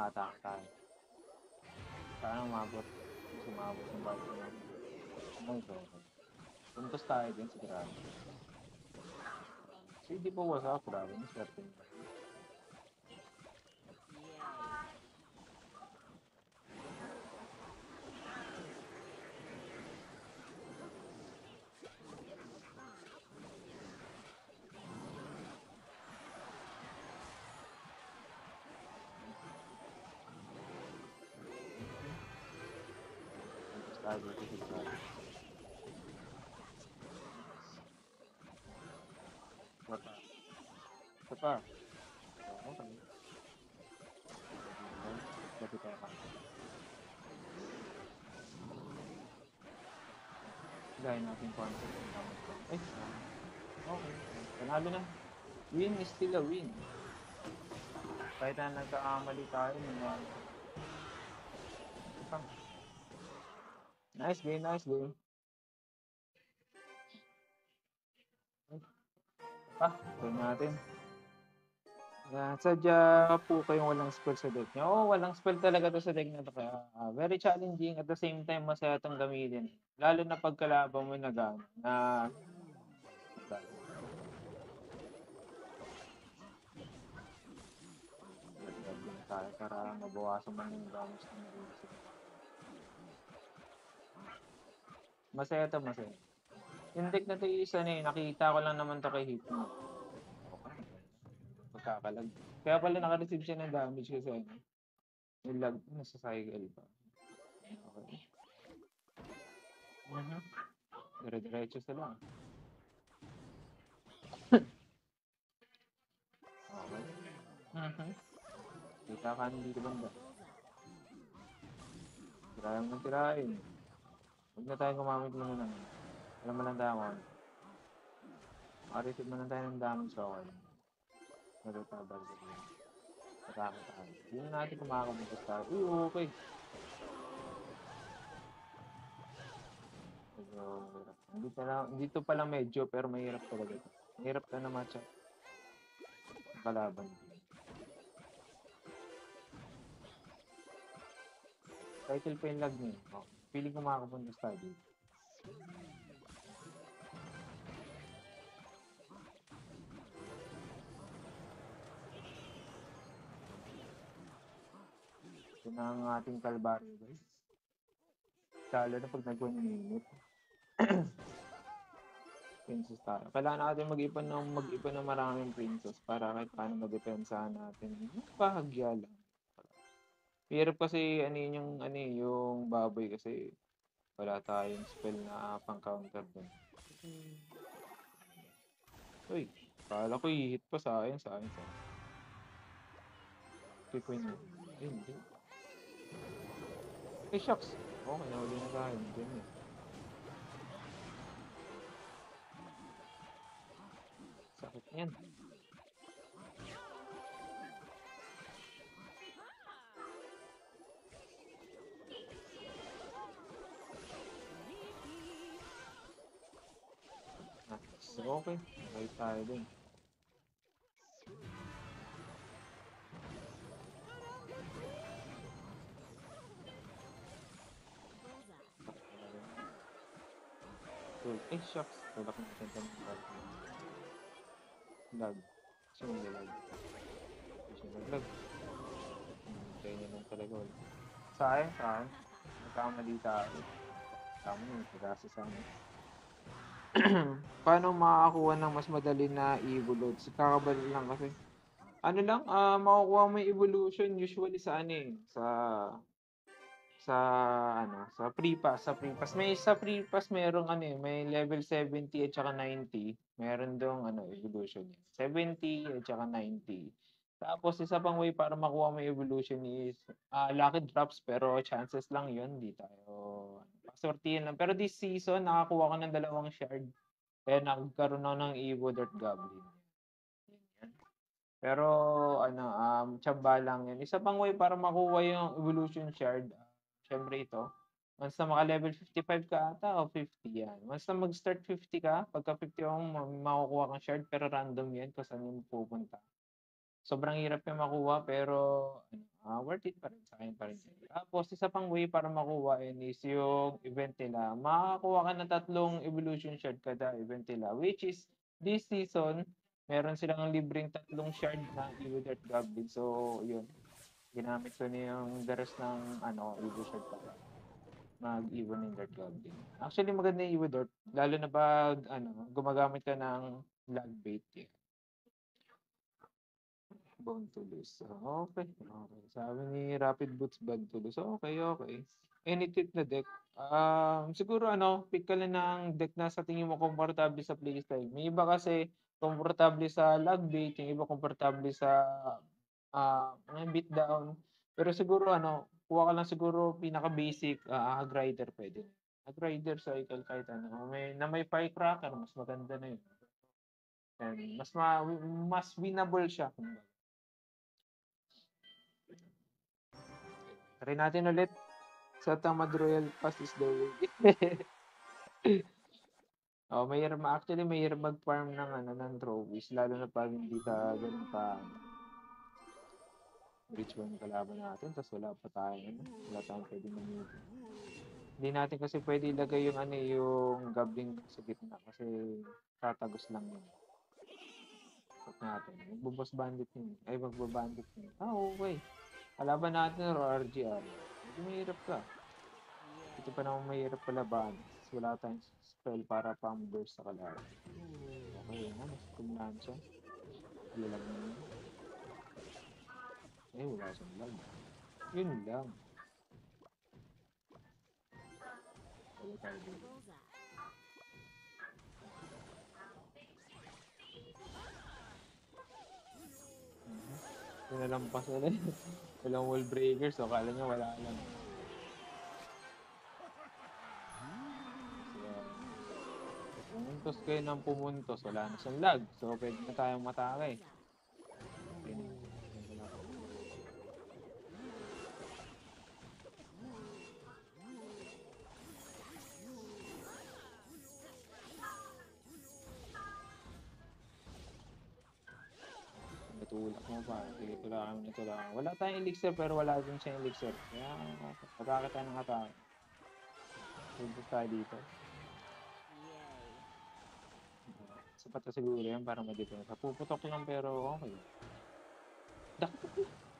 Atake tayo. Sana umabot. Sumabot ng bago na. Okay. Puntos tayo din sa grabe. So, hindi po wasak. Grabe. Swerte nyo. Puntos tayo dito sa grabe. Ito pa. Okay. Lapit tayo pa. Gaya natin concept ng gamit ko. Ay, okay. Panalo na. Win is still a win. Kahit na nagkakamali tayo, nanalo. Nice game, nice game. Ito natin. Yan, sadya po kayong walang spell sa deck niya. Oo, walang spell talaga to sa deck na to. Kaya very challenging at the same time masaya itong gamitin. Lalo na pagkalaban mo na gano'n. Na tayo para mabawasan man yung damage na nag-iisip. Masaya to, masaya. Yung deck na to isa na nakita ko lang naman to kay Hitman. Okay. Magkakalag. Kaya pala naka-receive siya ng damage kasi ano. Yung lag, nasa cycle pa. Okay. Dire-diretso sila. Okay. Kita ka dito banda. Tirayan mo tirahin. Huwag na tayong gumamit muna ng alam mo lang tayo kung makareceive mo lang tayo ng damage sa okay. Natatabal ko din. Matake tayo. Hindi na natin kumakabukas tayo. Uy, okay. Medyo mahirap. Dito pa lang medyo, pero mahirap talaga ito. Mahirap ka na matcha. Kalaban. Title pa yung lag niya. Oh, feeling ko makakapunta study. Ito na ang ating kalbaryo, guys. Lalo na pag nag-1 minute. Princess tayo. Kailangan natin mag-ipon ng maraming princess para kahit paano madepensahan natin. Bahagya lang. Hirap kasi yung baboy kasi wala tayong spell na pang-counter dun. Uy, kala ko i-hit pa sayang. Pick win mo. Ay, hindi. Ay, shucks. Okay, nahuli na tayo. Diyan eh. Sakit yan. So, okay. Okay tayo dun. Ay, shucks. Tulak na siya ng lag. Lag. Siya naglalag. Siya naglag. Tayo niya lang talaga ulit. Sayang. Nagkamali tayo. Tama yun. Pagkasa sa amin. Paano makakakuha ng mas madali na evoludes? Kakabali lang kasi. Makukuha mo yung evolution usually sa sa pre-pass. Sa pre-pass merong may level 70 at saka 90. Meron dong evolution. 70 at saka 90. Tapos isa pang way para makuha mo yung evolution is lucky drops pero chances lang 'yun, di tayo pasortihan lang. Pero this season nakakuha ko ng 2 shard. Kaya nagkaroon ako ng Evo Dirt Goblin. Yan. Pero tiyamba lang 'yan. Isa pang way para makuha yung evolution shard. Siyempre ito, once na maka-level 55 ka ata o 50 yan. Once na mag-start 50 ka, pagka 50 makukuha kang shard pero random yan kung saan yung pupunta. Sobrang hirap yung makuha pero worth it pa rin sa akin pa rin. Tapos isa pang way para makuha yun is yung event nila. Makakakuha ka ng 3 evolution shard kada event nila which is this season meron silang libreng 3 shard na Evo Dirt Goblin. So yun, ginamit ko na yung the rest ng Evo shard para mag-Evo ng Dirt Goblin. Actually maganda yung Evo Dirt lalo na pag gumagamit ka ng lag bait. Bound to lose. Okay, okay. Sabi ni Rapid Boots, bound to lose. Okay, okay. Any tip na deck? Siguro ano, pick ka lang ng deck na sa tingin mo komportable sa playstyle. May iba kasi komportable sa lag bait, yung iba komportable sa mga beatdown. Pero siguro ano, kuha ka lang siguro pinaka-basic, Hag Rider pwede. Hag Rider cycle kahit ano. May Firecracker, mas maganda na yun. And mas winnable siya. Kumbaga. Try natin ulit. Sa Tamad Royal Pass is the way. Oh, mahirap mag-farm ng ano ng trophies lalo na pag hindi ka ganun ka rich yung kalaban natin tapos wala tayong pwede mamuti. Hindi natin kasi pwede ilagay yung ano yung goblin sa gitna kasi tatagos lang yun. Check natin. Magbubos bandit yun. Ay, magbabandit yun. Okay. Kalaban natin RGR. Medyo mahirap ka. Ito pa naman mahirap palaban. Wala tayong spell para pang-burst sa kalaban. Okay, mas kumlansya. Lalag na yun. Eh, wala siyang lag. Yun lang. Wala tayo dito. Bullseye. Pinalampas ulit. Walang wall breaker, so kala niya wala lang. So, pumuntos kayo ng pumuntos, wala na siyang lag. So, pwede na tayong matake. Okay na. Natulak mo pa. Sige, tulakan. Wala tayong elixir, pero wala din siyang elixir. Kaya, atake tayo ng atake. Pwede tayo dito. Yay. Sapat na siguro yan para ma-defense. Puputok lang pero okay.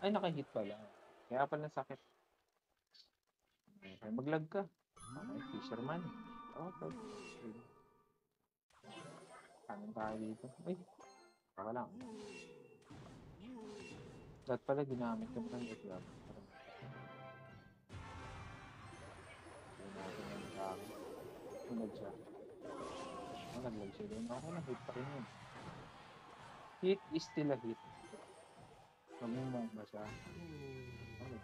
Ay, naka-hit pala. Kaya pala sakit. Okay, mag-lag ka. Okay, fisherman. Okay. Kanan tayo dito. Ay, baka lang. Dapat pala ginamit ko ng lag. Nag siya. Nag-lag siya doon. Okay na, hit pa rin yun. Hit is still a hit. Mamumong ba siya? Okay.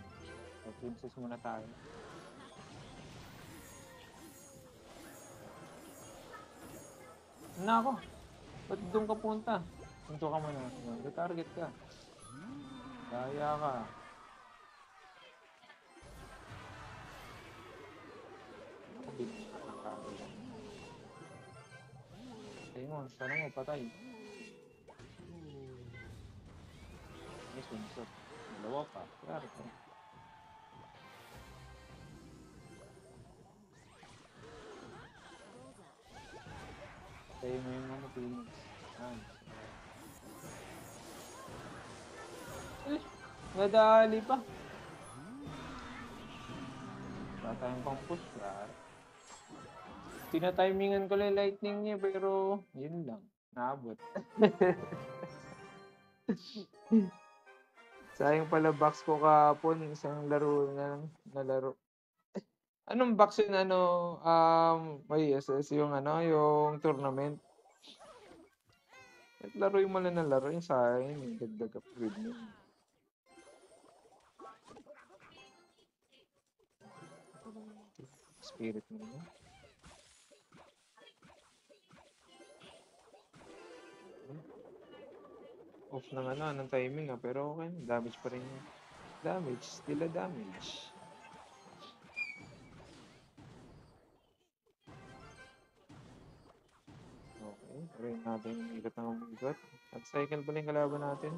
So, princess muna tayo. Nako! Ba't doon ka punta? Punto ka muna. Target ka. Kaya ka. Ako binigyan ng kagad. Ayun, sana mo patay. Yes, winsot. Dalawa pa. Klaro ka. Tayo mo yung ano, Phoenix. Nadali pa. Wala tayong pang push, klaro. Tinatimingan ko lang lightning niya, pero yun lang. Naabot. Sayang pala box ko kahapon, isang laro na nalaro. Anong box yun, may SS yung yung tournament. Naglaro yung mala na laro, yung sayang, yung dagdag upgrade niya. Spirit mo na. Off ng ng timing pero okay, damage pa rin yun. Damage, still a damage. Okay, try natin umigot ng umigot. At cycle pa rin kalaban natin.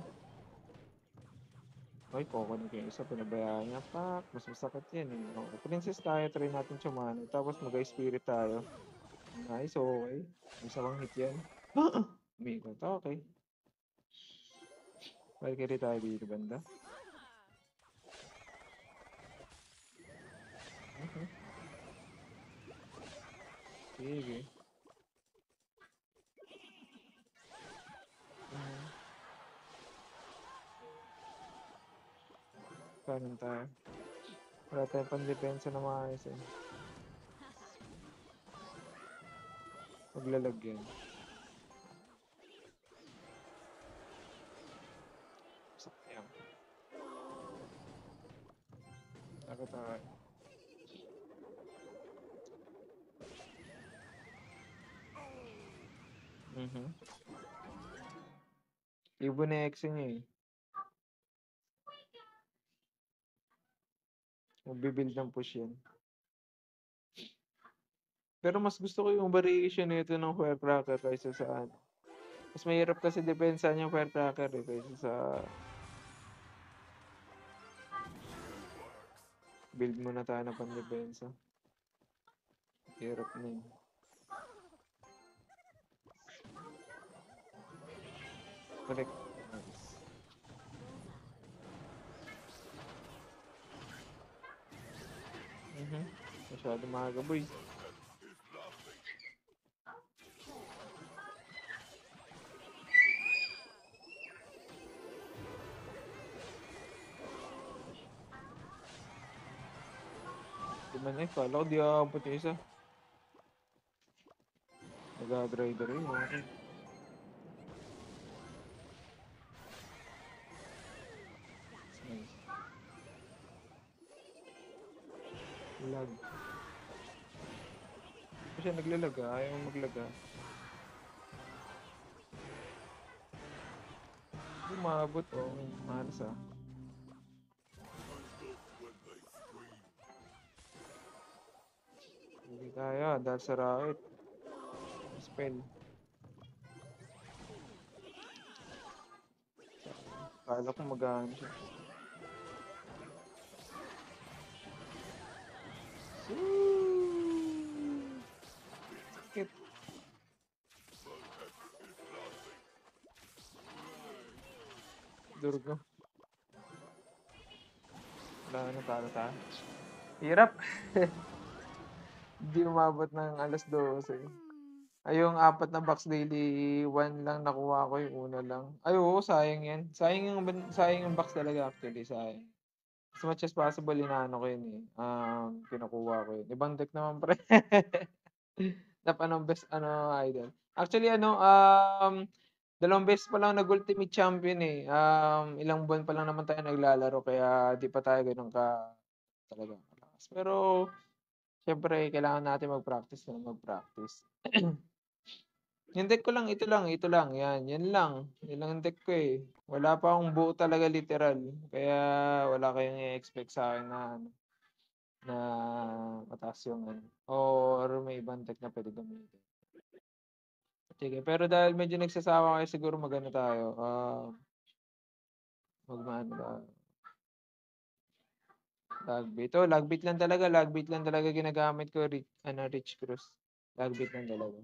Ay, coconut yung isa, pinabayaan niya. Pak, mas masakit yan eh. Okay, princess tayo, try natin sumano. Tapos mag-spirit tayo. Nice, okay. Isa bang hit yan. Umigot, okay. Valkyrie tayo dito banda. Okay. Sige. Kanan tayo. Wala tayong pandepensa na maayos eh. Maglalagyan. Sayang. Ako tayo. Ibo na X niya eh. Magbibuild ng push yan. Pero mas gusto ko yung variation nito ng Firecracker kaysa sa ano. Mas mahirap kasi depensa niya Firecracker eh kaysa sa build mo na tayo na pandepensa. Hirap na yun. Correct. Nice. Masyado maaga boy. Di man eh, kala ko di aabot yung isa. Nag-driver yun. Okay. Nice. Lag. Kasi naglalag ah, ayaw maglag ah. Hindi maabot oh, malas ah. Hindi kaya, dahil sa rocket. Spell. Kala ko mag-ano siya. Sakit. Durgo. Wala na, talo tayo. Hirap. Hindi umabot ng alas 12. Ay, yung 4 na box daily, 1 lang nakuha ko, yung una lang. Ay, oo, sayang yan. Sayang yung box talaga actually, sayang. As much as possible, inaano ko yun eh. Kinukuha ko yun. Ibang deck naman pre. Tap anong best, idol. Actually, 2 beses pa lang nag-ultimate champion eh. Ilang buwan pa lang naman tayo naglalaro, kaya di pa tayo ganun talaga kalakas. Pero, syempre, kailangan natin mag-practice na mag-practice. Yung deck ko lang, ito lang, yan lang. Yan lang yung deck ko eh. Wala pa akong buo talaga literal. Kaya wala kayong i-expect sa akin na mataas yung ano. Or may ibang deck na pwede gamitin. Sige, pero dahil medyo nagsasawa kayo, siguro magano tayo. Magmano tayo. Lagbit. Oh, lagbit lang talaga ginagamit ko, Rich Cruise. Lagbit lang talaga.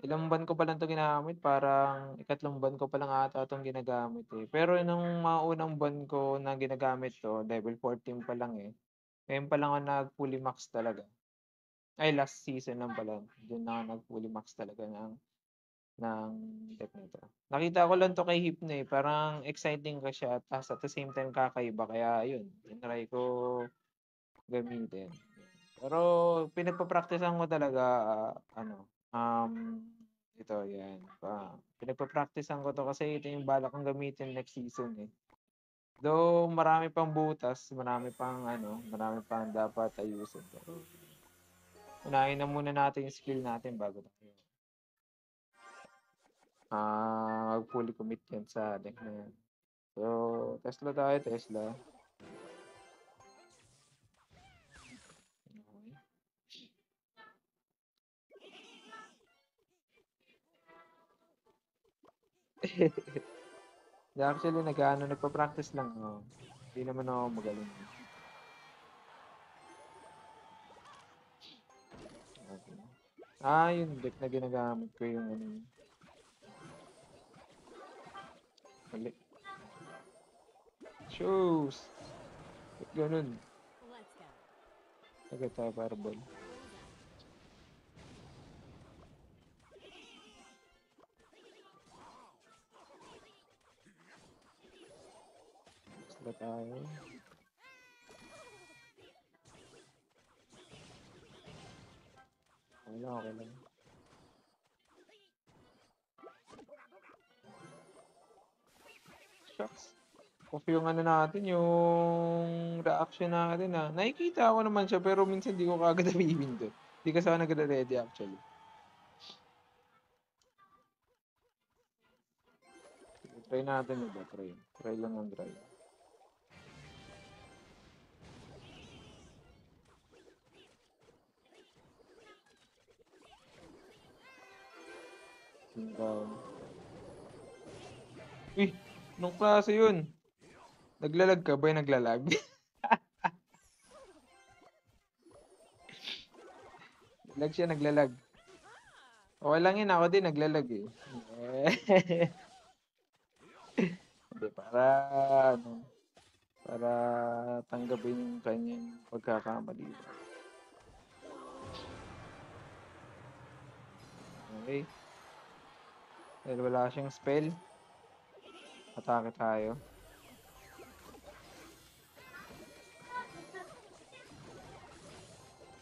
Ilang buwan ko pa lang 'to ginamit, parang ikatlong buwan ko pa lang ata 'tong ginagamit eh. Pero nung mga unang buwan ko na ginagamit 'to, level 14 pa lang eh. Ngayon pa lang ako nag-fully max talaga. Ay, last season lang pala. Doon na ako nag-fully max talaga ng deck nito. Nakita ko lang 'to kay Hypno eh. Parang exciting ka siya, tapos at the same time kakaiba. Kaya yun, tinry ko gamitin. Pero pinagpa-practicean ko talaga, ito, yan. Pinagpa-practicean ko to kasi ito yung balak kong gamitin next season eh. Though marami pang butas, marami pang dapat ayusin. Pero unahin na muna natin yung skill natin bago tayo fully commit yan sa deck na yan. So, Tesla tayo, Tesla. Actually, nagpa-practice lang ako. Hindi naman ako magaling. Okay. Yung deck na ginagamit ko yung mali. Shoes! Ba't ganun? Let's go. Agad tayo fireball. Tesla tayo. Okay lang, okay lang. Shucks. Off yung ano natin, yung reaction natin Nakikita ko naman siya pero minsan di ko kagad nabibindot. Di kasi ako nagre-ready actually. Try natin ulit, try. Try lang ang try. Down. Uy, nung klase yun? Naglalag ka ba? Naglalag? Lag siya, naglalag. Okay lang yun, ako din naglalag eh. Hindi, ano, para tanggapin yung kanyang pagkakamali. Okay. Dahil wala siyang spell, atake tayo.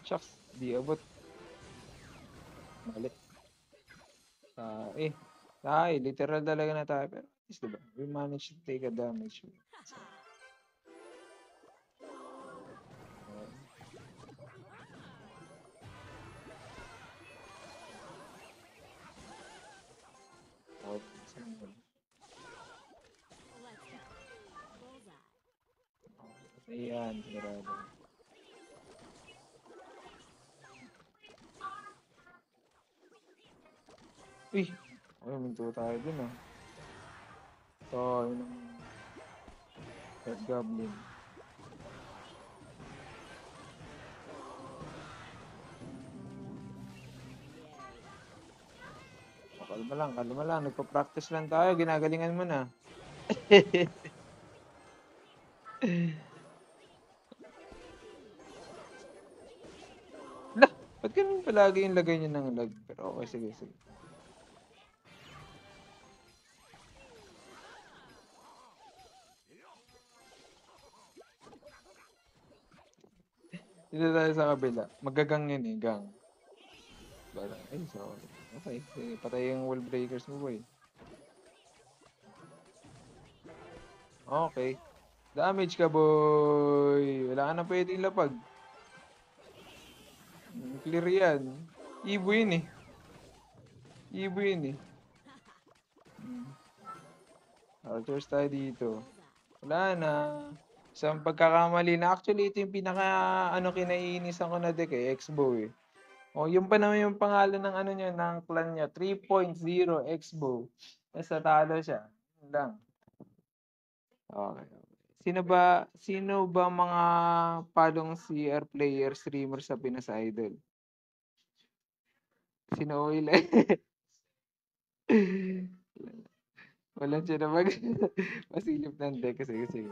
Shucks, di abot. Mali. Literal talaga na tayo. Pero at least, diba? We managed to take a damage. So, Let's go. Bullseye. ayan, sigurado. Uy! Ay, minto tayo dun Ito, yun ang Red Goblin. Kalma lang. Nagpa-practice lang tayo. Ginagalingan mo na. Lah, ba't ganun palagi yung lagay niya ng lag? Pero okay, sige. Dito tayo sa kabila. Magagang yun gang. Ay, sorry. Okay, sige. Patay yung wall breakers mo, boy. Okay. Damage ka, boy. Wala ka na pwedeng lapag. Clear yan. Ibo yun eh. Archers tayo dito. Wala na. Isang pagkakamali na. Actually, ito yung pinaka kinaiinisan ko na deck X-Bow eh. Yung pa naman yung pangalan ng niya, ng clan niya. 3.0 X-Bow. Tapos natalo siya. Yun lang. Okay. Sino ba mga palong CR player, streamer sa Pinas Idol? Sino Oil? Wala siya na masilip ng deck. Sige.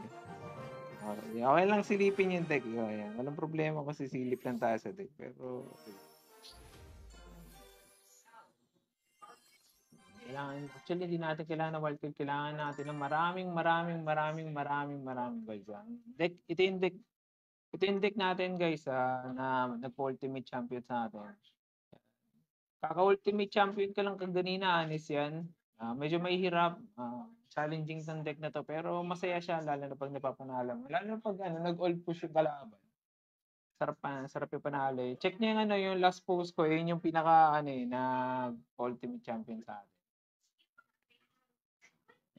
Okay lang silipin yung deck. Ayan. Walang problema kung sisilip lang tayo sa deck. Pero, actually, di natin kailangan na wildcard. Kailangan natin ng maraming guys. Deck, ito yung deck natin guys na nag-ultimate champion sa atin. Kaka-ultimate champion ka lang kaganina, Anis yan. Medyo mahihirap. Challenging ng deck na to. Pero masaya siya, lalo na pag napapanalo mo. Lalo na pag nag-all push yung kalaban. Sarap yung panalo eh. Check niyo yung last post ko. Yun yung pinaka ultimate champion sa atin.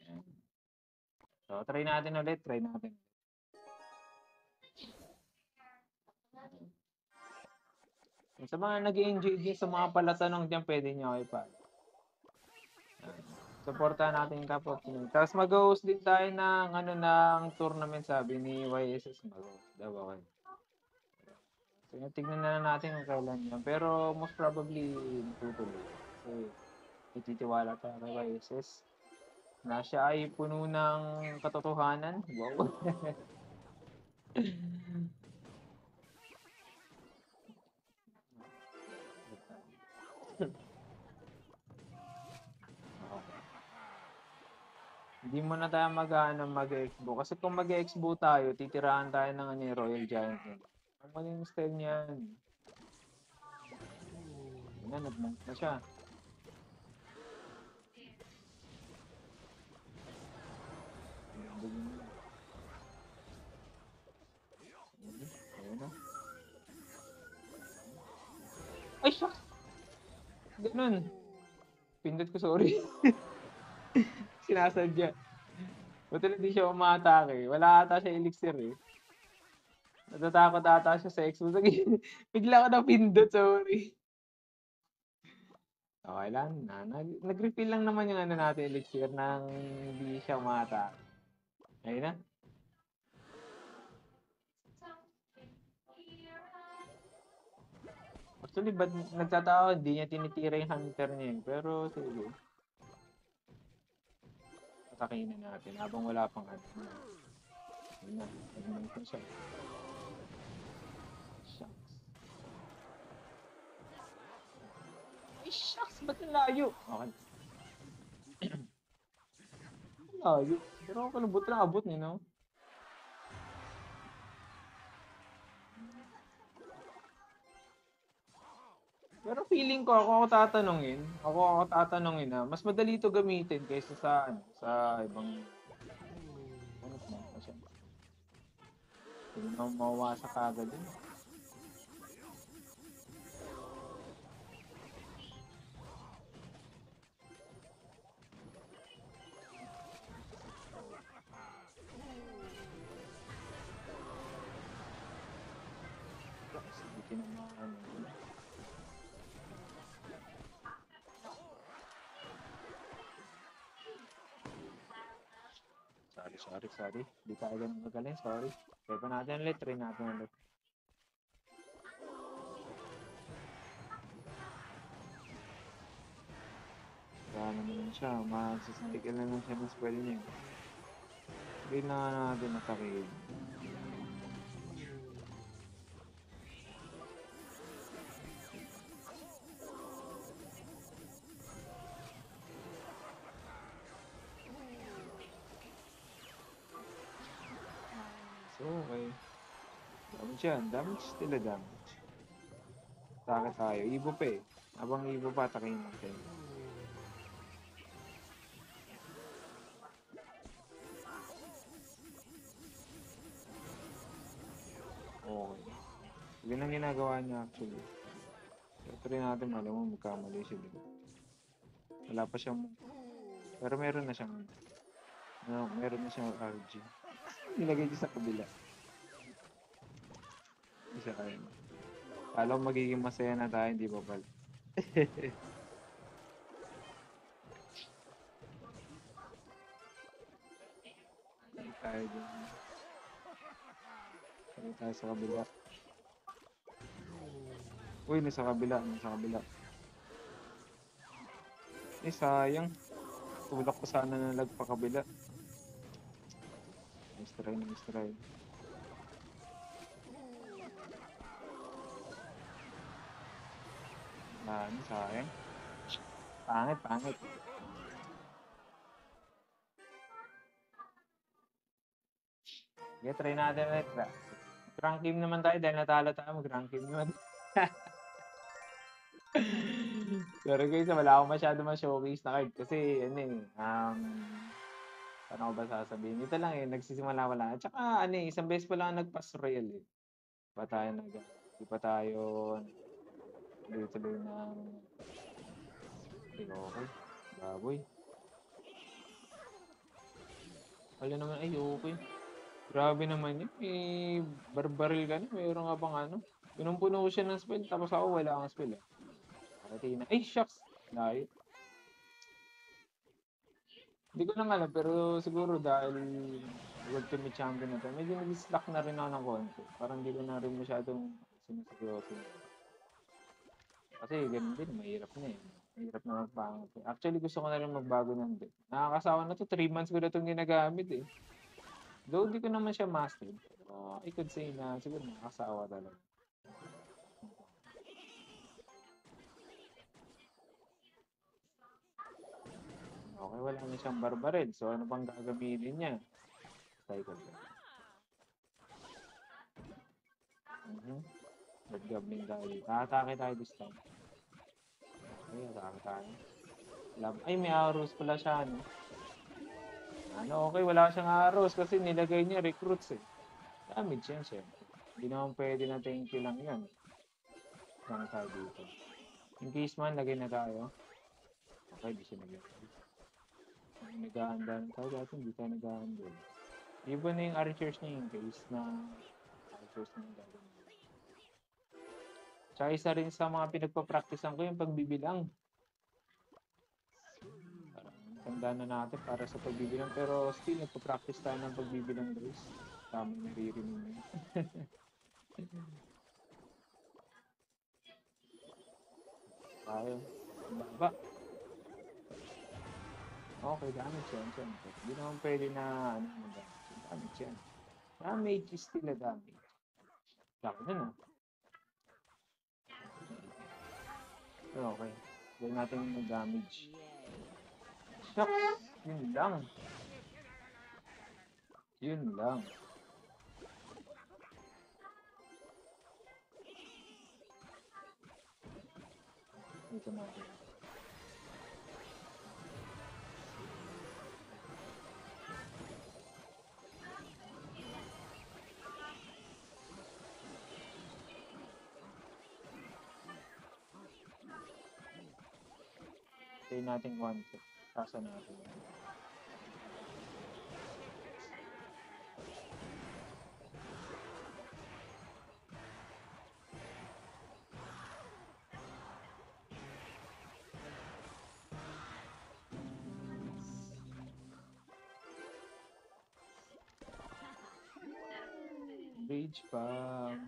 Ayan. So, try natin ulit. Sa mga nag-enjoy din sa mga palatanong dyan, pwede nyo ipa. Supportahan natin yung kapwa Pinoy. Tapos mag-host din tayo ng tournament, sabi ni YSS. Mag-host daw ako. So, tignan na natin kung kailan yan. Pero most probably, tutuloy. Kasi ititiwala tayo kay YSS. Na siya ay puno ng katotohanan. Wow. Hindi mo na tayo mag-exbo. Kasi kung mag-exbo tayo, titirahan tayo ng Royal Giant. Ang maling style niyan. Ayun na, nag-mount na siya. Ayun na. Ay, shucks! Ganun. Pindot ko, sorry. Sinasadya. Buti na di siya umatake. Wala ata siya elixir eh. Natatakot ata siya sa X. Bigla ko na pindot, sorry. Okay lang. Nag-refill lang naman yung ano natin elixir nang hindi siya umatake. Ayun na. Actually, ba't nagtataka hindi niya tinitira yung hunter niya eh. Pero sige. Atakin na natin habang wala pang ano. Ayun na. Nag-mount na siya. Shucks. Ay, shucks! Ba't ang layo? Okay. Ang layo. Pero ako kalubot lang abot niya, no? Pero feeling ko, ako tatanungin na, mas madali ito gamitin kaysa sa, ano, sa ibang, ano pa siya. Hindi na mawawasa kagad yun. Sige, tinamaan yun. Sorry. Di tayo ganun magaling, sorry. Try pa natin ulit, try natin ulit. Kaya naman siya, magsicycle na lang siya ng spell niya. Hindi na natin atakin. So, okay. Damage yan. Damage, still a damage. Atake tayo. Ibo pa eh. Habang ibo pa, atakin natin. Okay. Yun ang ginagawa niya actually. So, try natin malam mo magkamali siya din. Wala pa siyang... Pero meron na siyang... No, meron na siyang RG. Nilagay niya sa kabila. Isa kayo. Kala ko magiging masaya na tayo, hindi ba pala? Tayo din. Tayo sa kabila. Uy, nasa kabila. Eh, sayang. Tulak ko sana na nagpakabila. Nice try. Ano, sayang. Pangit. Okay, try natin ulit. Rank team naman tayo dahil natalo tayo. Mag-rank team naman. Pero guys, wala akong masyado ma-showcase na card kasi ano eh, paano ko ba sasabihin? Ito lang eh, nagsisimula wala. At saka ano eh, isang beses pa lang nag-pass royal eh. Di pa tayo tuloy-tuloy ng okay. Baboy. Wala naman, ay okay. Grabe naman yun. May barbaril ka na. Mayroon nga bang ano? Punong-puno siya ng spell tapos ako wala akong spell eh. Ay, shucks! Layo. Hindi ko lang alam, pero siguro dahil Ultimate Champion na to, medyo nag-slack na rin ako ng konti. Parang hindi ko na rin masyadong sinuseryoso. Kasi ganun din, mahirap na eh. Mahirap na magpangat. Actually, gusto ko na rin magbago ng deck. Nakakasawa na to, 3 months ko na itong ginagamit eh. Though hindi ko naman siya master, pero I could say na siguro nakakasawa talaga. Okay, wala na siyang barbaril. So, ano bang gagamitin niya? Cycle. Red Goblin tayo. Atake tayo this time. Ay, atake tayo. Ay, may arrows pala siya, ano. Okay, wala siyang arrows kasi nilagay niya recruits eh. Damage yan, syempre. Hindi naman pwede na thank you lang yan. Lang tayo dito. In case man, lagay na tayo. Okay, di siya naglagay. Nag-aanda na tayo dati, hindi tayo nag-aanda. Iba na yung archers niya in case na archers na yung gagawin. Tsaka isa rin sa mga pinagpa-practicean ko yung pagbibilang. Parang tanda na natin para sa pagbibilang. Pero still, nagpa-practice tayo ng pagbibilang guys. Tamang naririnig mo. Tayo. Baba. Okay, damage yan. Siyempre. Hindi naman pwede na damage yan. Damage is still a damage. Laki na na. Okay. Gawin natin yung damage. Shucks! Yun lang. Yun lang. Ito natin. Tayo natin konti. Kasa natin. Rage Bomb.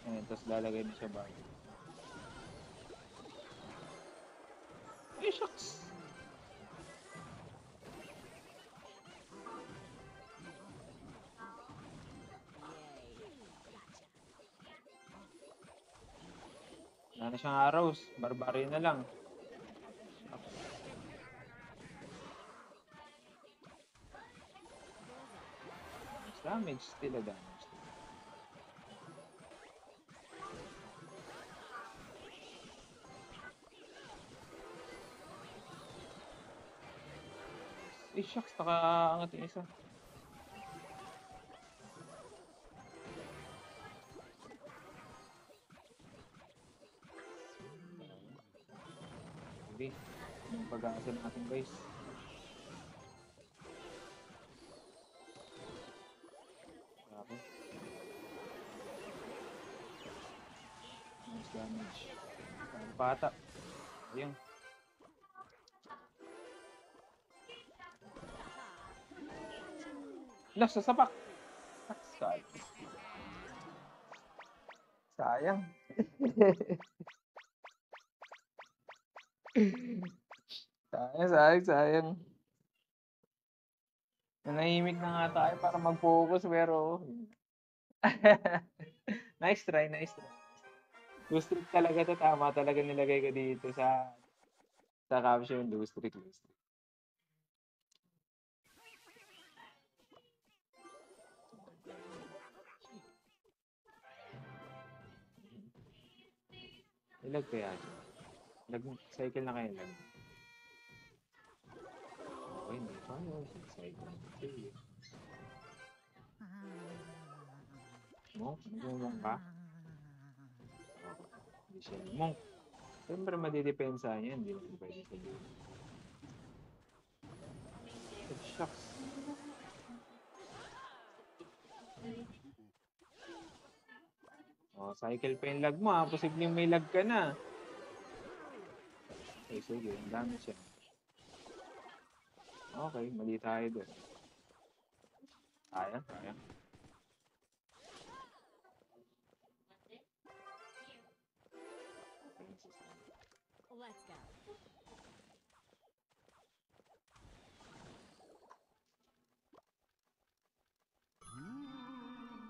Ayan, tapos lalagay na siya bago. Ay, shucks! Wala na siyang arrows. Barbarian na lang. Damage, still a damage. Eh, shucks, nakaangat yung isa. Hindi. Yung pag-aasa natin, guys. Grabe. Nice damage. Pata. Ayun. Nasa sapak. Sayang. Sayang. Nanahimik na nga tayo para mag-focus pero nice try. Loose streak talaga to. Tama talaga nilagay ko dito sa caption. Loose streak. Ilag kaya siya. Cycle na kayo lag. Okay, hindi pa yun. Cycle. Sige. Monk? Nagmumong ka? Okay. Hindi siya monk. Siyempre madidepensa niya. Hindi naman pwede sabihin. Oh, shucks. Cycle pa yung lag mo ha. Posibleng may lag ka na. Okay, sige. Ang dami siya. Okay, mali tayo doon. Kaya. Let's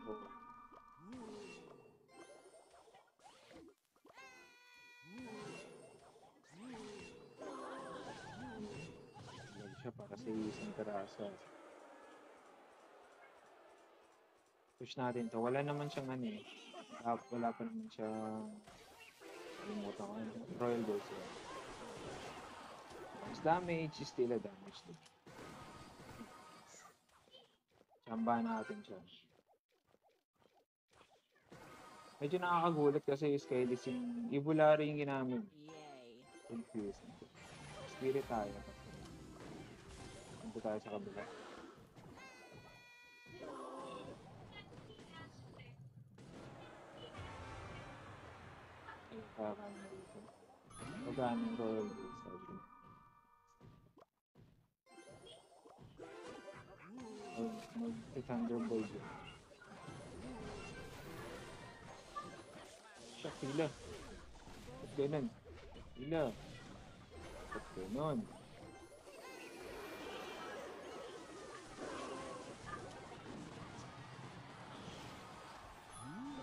go. Lag siya para sa isang peraso. Push natin to. Wala naman siyang ano eh. Wala pa naman siya, kalimutan ko yun. Royal Ghost yun. Mas damage, still a damage din. Chamba natin siya. Medyo nakakagulat kasi yung Skylis yung Ibulari yung ginamit. Yay. Confused. Spirit tayo. Punta tayo sa kabila. Ay, parang dito. Magkano yung Royal Ghost sabi. Thunderbolt yun. Siya, pila. Ba't ganun? Pila. Ba't ganun?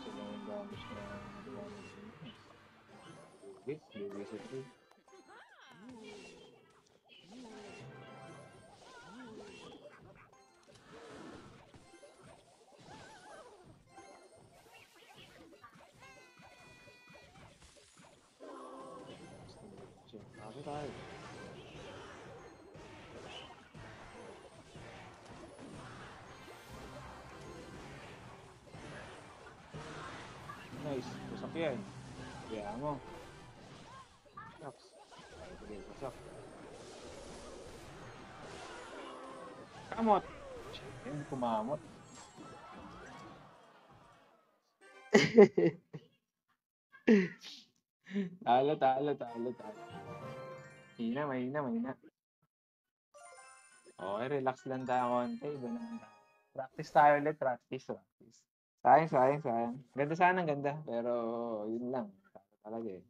Sila yung damage na nagawa ng Sims. Lugis, lugis ito. Bakit tayo? Nice. Wasak yan. Kaya mo. Shucks. Sige, wasak. Kamot! Shit, hindi kumamot. Talo, talo, talo, talo. Mahina, mahina, mahina. Okay, relax lang tayo konti. Iba naman tayo. Practice tayo ulit, practice. Sayang, sayang, sayang. Ganda sana, ganda. Pero, yun lang. Talo talaga eh.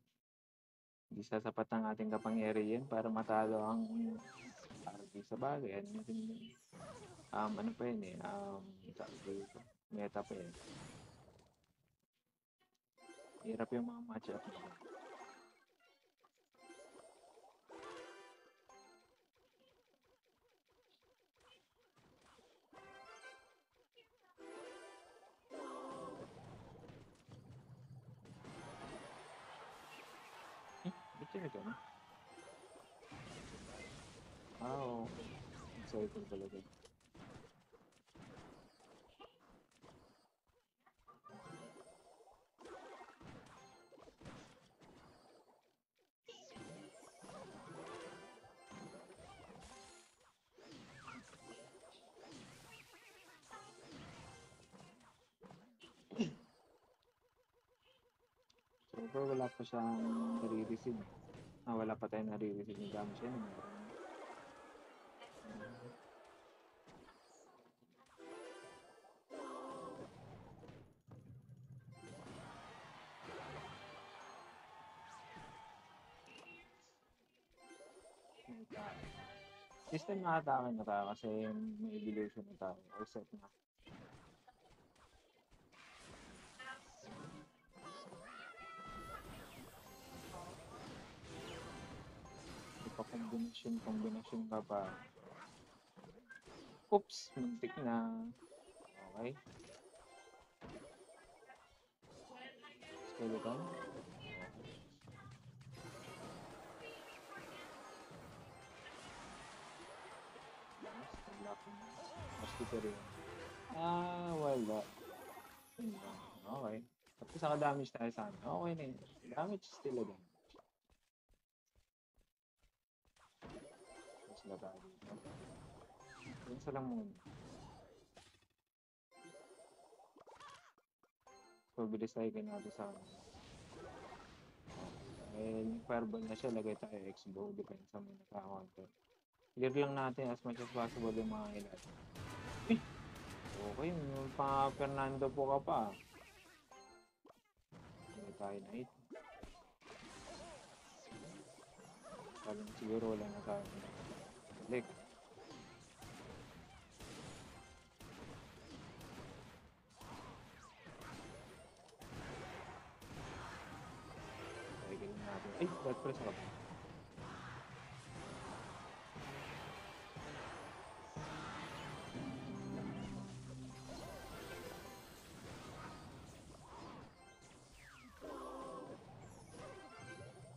Hindi sasapat ang ating kapangyarihan para matalo ang RB sa bagay. Ano natin yun? Ano pa yun eh. Meta pa yun. Hirap yung mga match-up na yun. Ba't yun ito, no? Oo. Exciting talaga. So, wala pa siyang nare-receive. Wala pa tayong nare-receive ng damage yan. System na atake na tayo kasi may delusion na tayo. Or set na. Kombinasyon ka pa. Oops, muntik na. Okay. Skeleton. Hospital rin. Wala. Okay. Tapos naka-damage tayo sana. Okay na yun. Damage still a damage. Tapos na tayo dito. Yun sa lang muna. So, bilis tayo ganado sa akin. Yung fireball na siya, lagay tayo X-bow. Depende sa mga naka-counter. Clear lang natin as much as possible yung mga ilan. Okay, may pa Fernando po ka pa. Hindi tayo na hit. Sabi siguro wala na tayo. Balik. Cycle natin. Ay, blood press ako.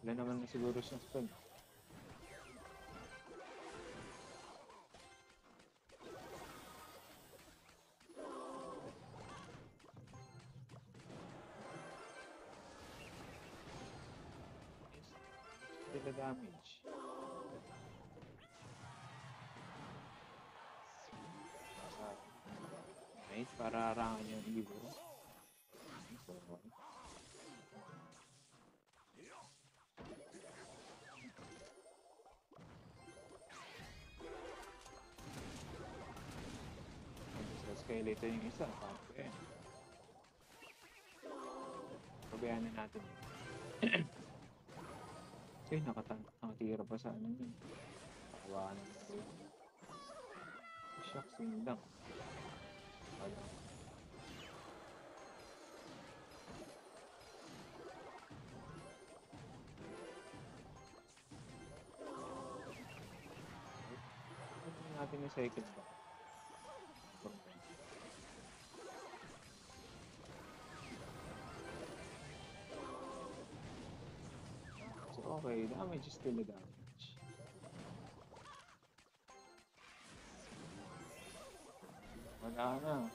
Wala naman na siguro siyang spell. Sila damage. Right, para harangan yung Evo. So, sa skeleton yung isa, pape. Pabayaan na natin. Okay, nakatira pa sa ano yun. Pakawaan na natin. Shucks, yun lang. Wala. Ano natin yung cycle ba? So, okay, damage is still a damage. Wala na.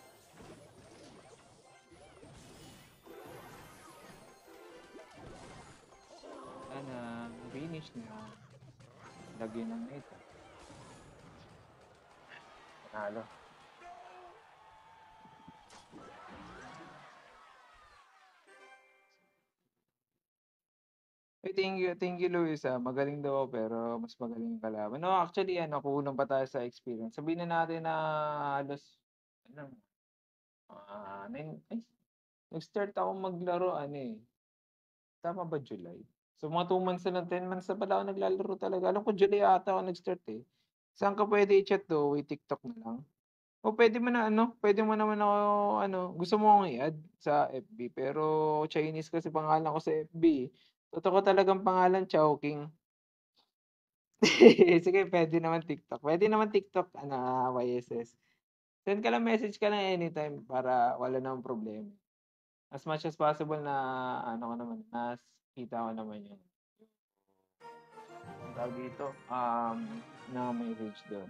Wala na. Finish na. Lagyan ng ito. Panalo. Thank you, Luis. Magaling daw ako, pero mas magaling yung kalaban. No, actually, kulang pa tayo sa experience. Sabihin na natin na halos, ano, nag-start ako maglaro, tama ba July? So, mga 2 months na lang, 10 months na pala ako naglalaro talaga. Alam ko, July ata ako nag-start eh. Saan ka pwede i-chat do? Wait, TikTok na lang. O pwede mo na pwede mo naman ako gusto mo akong i-add sa FB pero Chinese kasi pangalan ko sa FB. Totoo talagang pangalan Chowking. Sige, pwede naman TikTok. Pwede naman TikTok, YSS. Send ka lang message ka lang anytime para wala namang problema. As much as possible na ko naman, kita ko naman yung tawag dito, na may reach doon.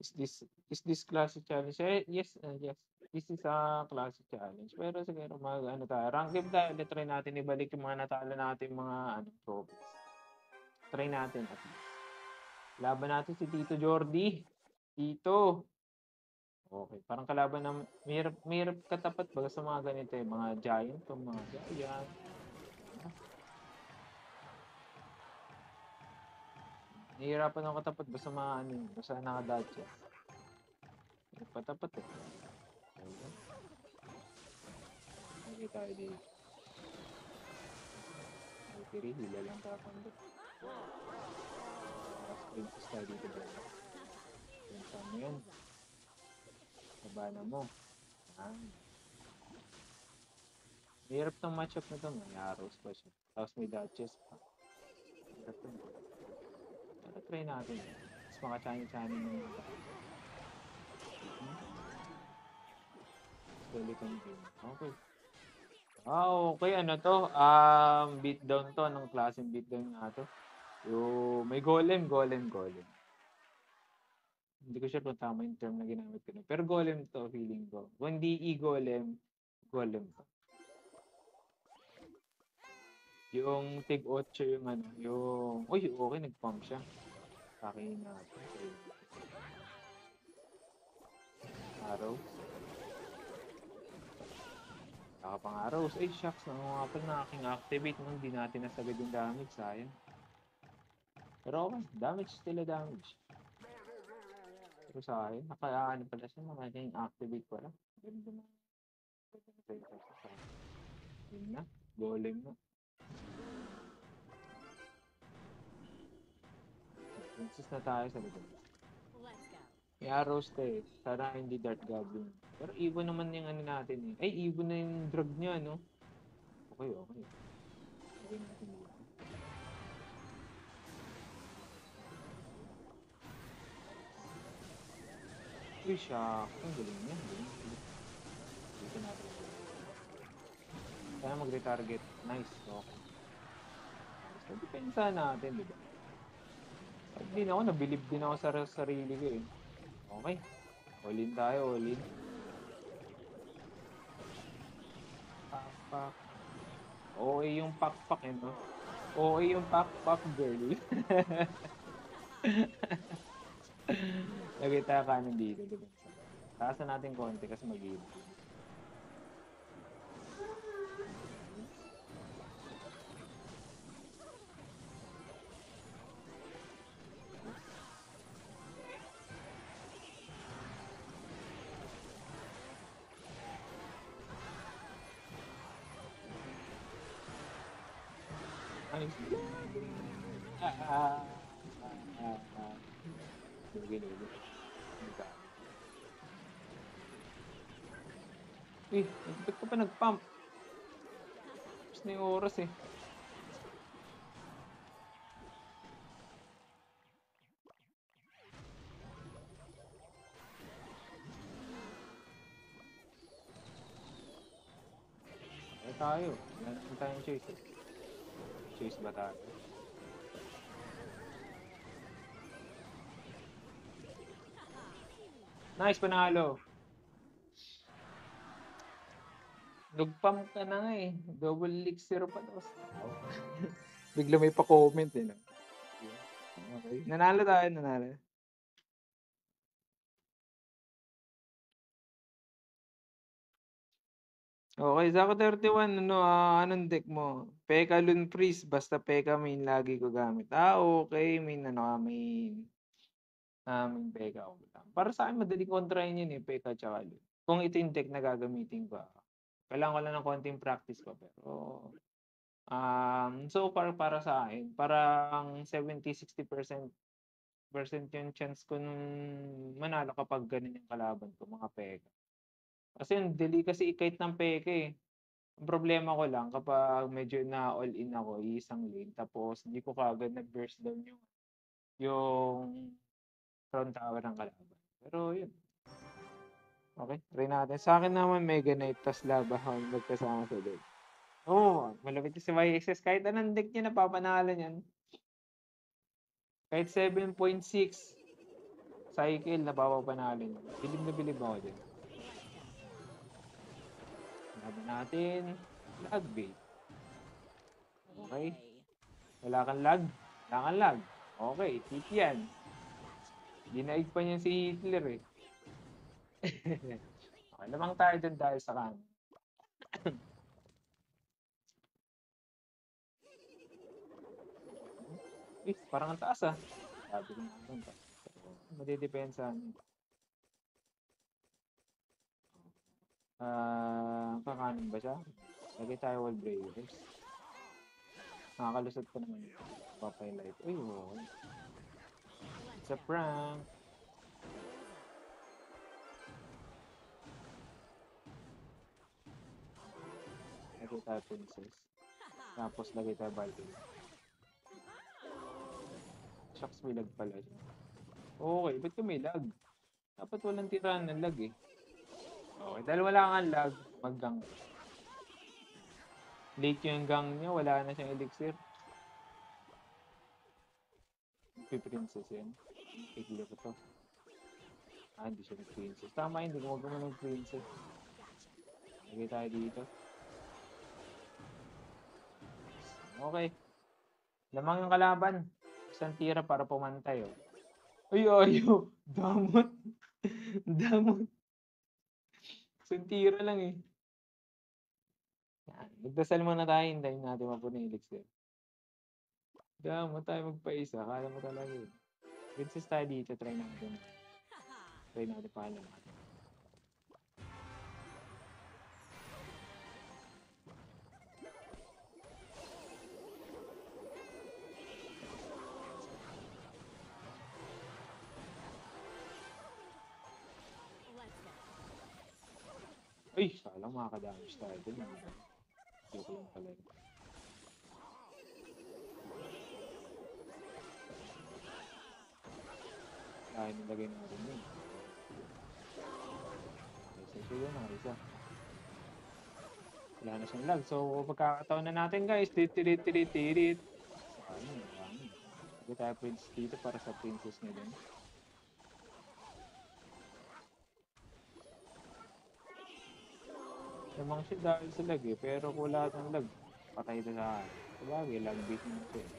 Is this classic challenge? Yes, yes. This is a classic challenge. Pero siguro tayo. Rank game tayo. Try natin ibalik yung mga natalo natin mga trophies. Try natin. Laban natin si Tito Jordi. Tito. Okay. Parang kalaban ng mahirap katapat baga sa mga ganito eh. Mga giant o mga giant. Nahihirapan ako katapat basta mga basta nakadodge. Patapat eh. Okay tayo dito. Okay, hila lang kakanda. Princess tayo dito ba? Princess mo yan. Kabana mo. Hirap ng matchup na to. May arrows pa siya. Tapos may dodges pa. Hirap to. Pero try natin. Mas maka-chani-chani mo yung skeleton game. Okay. Okay. Ano to? Beatdown to. Anong klaseng beatdown nga to? Yung may golem. Hindi ko sure kung tama yung term na ginamit ko na. Pero golem to, feeling ko. Kung hindi golem to. Yung tig 8 yung uy, okay, nag-pump siya. Akin na. Arrows. Saka pang arrows. Ay, shucks. Nangungapan na aking activate nung di natin nasagad yung damage. Sayang. Pero okay. Damage still a damage. Pero sa akin, nakaano pala siya. Nakaking activate pala. Ganda na. Yun na. Golem na. Princess na tayo sa likod. May arrows eh. Sana hindi Dart Goblin. Pero Evo naman yung natin eh. Ay, Evo na yung drug niya, no? Okay. Okay natin dito. Uy, shock. Ang galing niya. Dito natin. Sana mag-retarget. Nice. Okay. Depensa natin, di ba? Pag din ako, nabilib din ako sa sarili ko eh. Okay. All in tayo, all in. Pak. Okay yung pak eh, no? Okay yung pak girl. Lagay tayo kanan dito, di ba? Taasan natin konti kasi mag-iib. Ayos. Lugi. Eh, ba't ka pa nag-pump? Tapos na yung oras eh. Tayo. Wala naman tayong choice eh. Choice ba tayo? Nice, panalo. Nag-pump ka na nga eh. Double elixir pa daw. Bigla may pa-comment eh. No? Okay. Nanalo tayo, nanalo. Okay, Zako 31, anong deck mo? Pekka Loon Freeze, basta Pekka main lagi ko gamit. Okay, main main Pekka ko lang. Para sa akin, madali kontrahin yun eh, Pekka tsaka Loon. Kung ito yung deck na gagamitin ko, kailangan ko lang ng konting practice ko, pero so far para sa akin, parang 70-60% yung chance ko nung manalo kapag ganun yung kalaban ko, mga Pekka. Kasi yung deli kasi i-kite ng Pekka eh. Ang problema ko lang kapag medyo na all in ako, isang lane, tapos hindi ko kagad nag-burst down yung front tower ng kalaban. Pero yun. Okay, try natin. Sa akin naman Mega Knight tas Lava Hound magkasama sa deck. Oo, malapit si YSS. Kahit anong deck niya, napapanalo niyan. Kahit 7.6 cycle, napapanalo niya. Bilib na bilib ako din. Laban natin. Lag bait. Okay. Wala kang lag. Wala kang lag. Okay, tip yan. Dinaig pa niya si Hitler eh. Okay, lamang tayo dyan dahil sa kanan. Parang ang taas ah. Sabi ko naman pa. Madidepensa. Kakanin ba siya? Lagay tayo wall breakers. Nakakalusot ko naman yun. Papay-light. Uy, okay. It's a prank. Lagay tayo princess. Tapos lagay tayo balcony. Shucks, may lag pala siya. Okay, ba't ka may lag? Dapat walang tirahan ng lag eh. Okay, dahil wala kang lag, mag-gang. Late yung gang niya, wala na siyang elixir. Princess yan. Iglip ko to. Hindi siya nag-princess. Tama, hindi ko magawa ng princess. Lagay tayo dito. Okay. Lamang yung kalaban. Isang tira para pumantay. Oh. Ay, ayo. Damot. Damot. Isang tira lang eh. Yan. Magdasal muna tayo. Hintayin natin mapunin yung elixir. Damot tayo magpaisa. Akala mo talaga eh. Princess tayo dito. Try natin. Try natin pala. Ay, salang makakadamage tayo dun. Joke lang pala yun. Kaya nilagay natin yun. Isa siya yun, isa. Wala na siyang lag. So, pagkakataon na natin guys. Tirit. Hindi tayo princess dito para sa princess niya din. Lamang siya dahil sa lag eh, pero kung lahat ng lag, patay na sa akin. Sabagay, lag beat naman siya eh.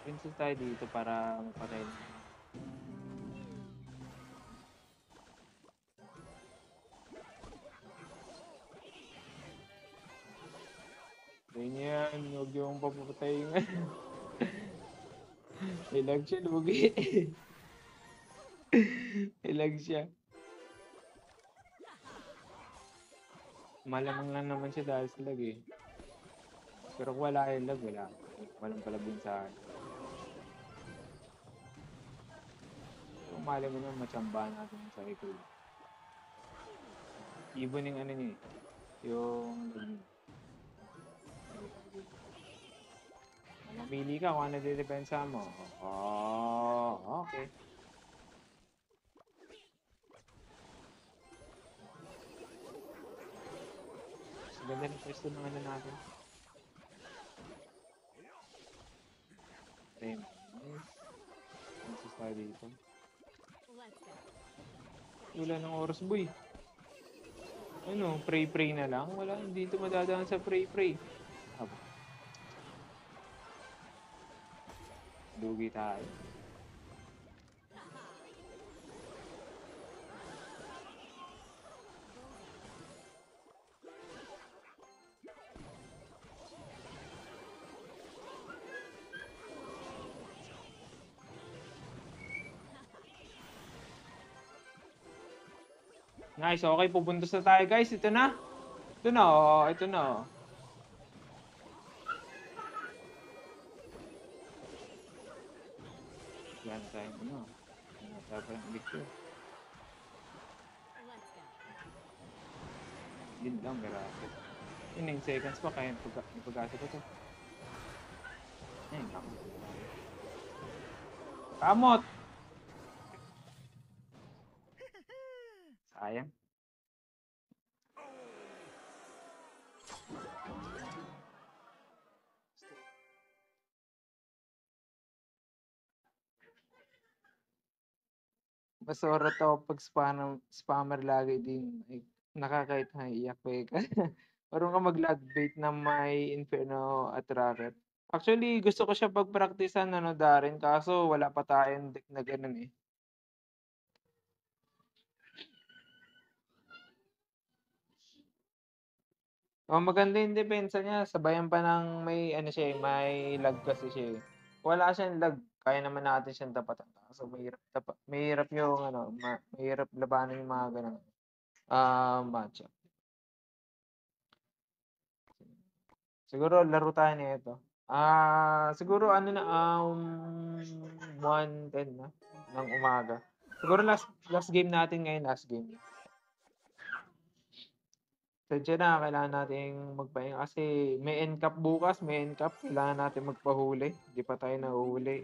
Princess tayo dito para mapatay na. Ganyan, huwag yung papapatayin. Ilag siya, lugi. Ilag siya. Malamang lang naman siya dahil sa lag eh. Pero kung wala yung lag, wala. Walang palabing sa akin. Kung mali mo naman, matsambahan natin yung cycle. Even yung ano niya eh. Yung lag niya. Mamili ka kung ano didepensa mo. Oh, okay. Mas ganda ng pwesto ng ano natin. Ayun. Nice. Princess tayo dito. Let's go. Wala ng oras, boy. Ano, pray-pray na lang? Wala, hindi ito madadaan sa pray-pray. Aba. Lugi tayo. Nice, okay. Pupuntos na tayo, guys. Ito na. Ito na, oh. Ito na, oh. Yan tayo, ano. Yan tayo pa ng victor. Let's go. Yun lang, grabe. Yun, 9 seconds pa, kaya pag-asa ko to. Ayun, ako. Kamot! Sayang. Masora to pag spammer lagi din. Ay, nakakait na iyak ko eh. Marunong ka mag-lag bait na may Inferno at Rocket. Actually, gusto ko siya pag-practicean ano, Darren, kaso wala pa tayong deck na ganun eh. Oh, maganda yung depensa niya. Sabayan pa ng may ano siya, may lag kasi siya. Wala siyang lag, kaya naman natin siyang tapatan. So mahirap yung ano, mahirap labanan yung mga ganun. Matchup. Siguro laro tayo nito. Siguro ano na 1:10 na ng umaga. Siguro last game natin ngayon, last game. Sadya na, kailangan nating magpahinga kasi may NCAP bukas, may NCAP, kailangan natin magpahuli. Hindi pa tayo nahuhuli.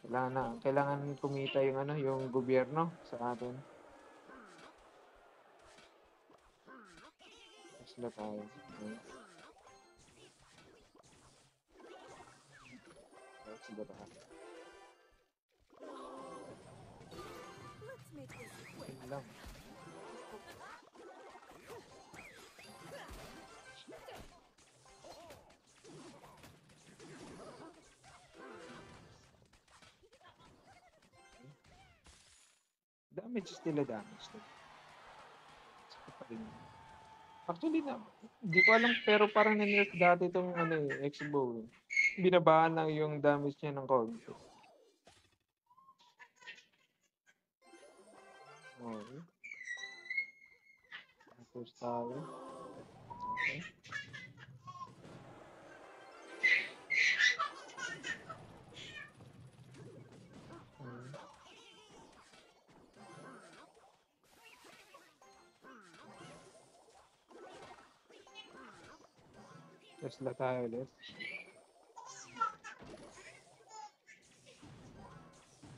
Kailangan kumita yung ano, yung gobyerno sa atin. Sila tayo. Sila tayo. Let's make this quick. Yun lang. Damage nila, damage nila. Sakit pa rin. Actually, hindi ko alam, pero parang na-nerf dati itong ano, X-Bow. Binabaan lang yung damage niya ng konti. Okay. Tapos tayo. Okay. Tesla tayo ulit.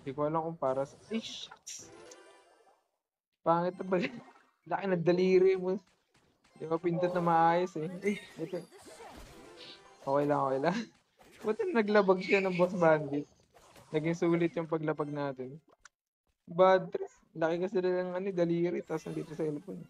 Hindi ko alam kung para sa... Ay, shucks! Pangit na ba? Laki na daliri mo. Di ba pindot na maayos eh. Buti. The show. Okay lang, okay lang. Buti naglabag siya ng Boss Bandit. Naging sulit yung paglapag natin. Bad trip. Laki kasi ng ano, daliri, tapos nandito sa cellphone.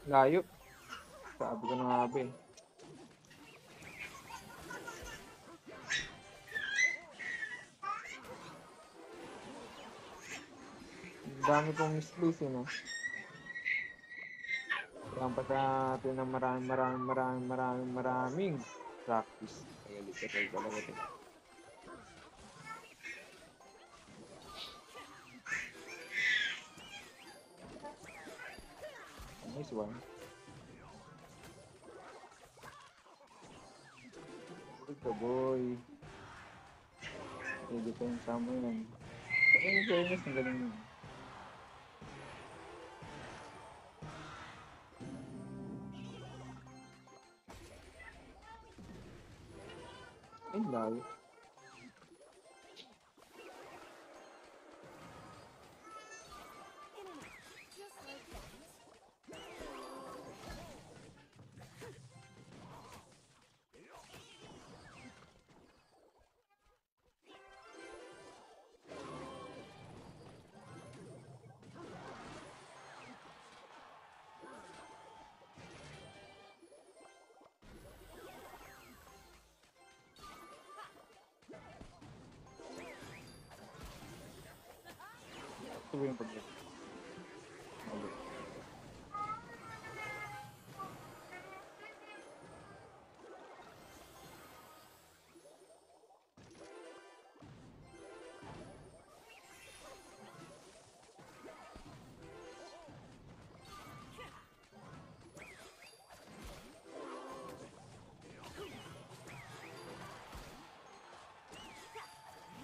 Layo. Sabi ko na nga ba eh. Ang dami kong misplace eh, no? Kailangan pa natin ng maraming practice. Kaya literal talaga ito. Nice one. Ito boy. Pwede pa yung sama yan. Ayun, fairness, ang galing yun. Ay, layo. In and out. Just like that. Ito ba yung pag-get? Okay.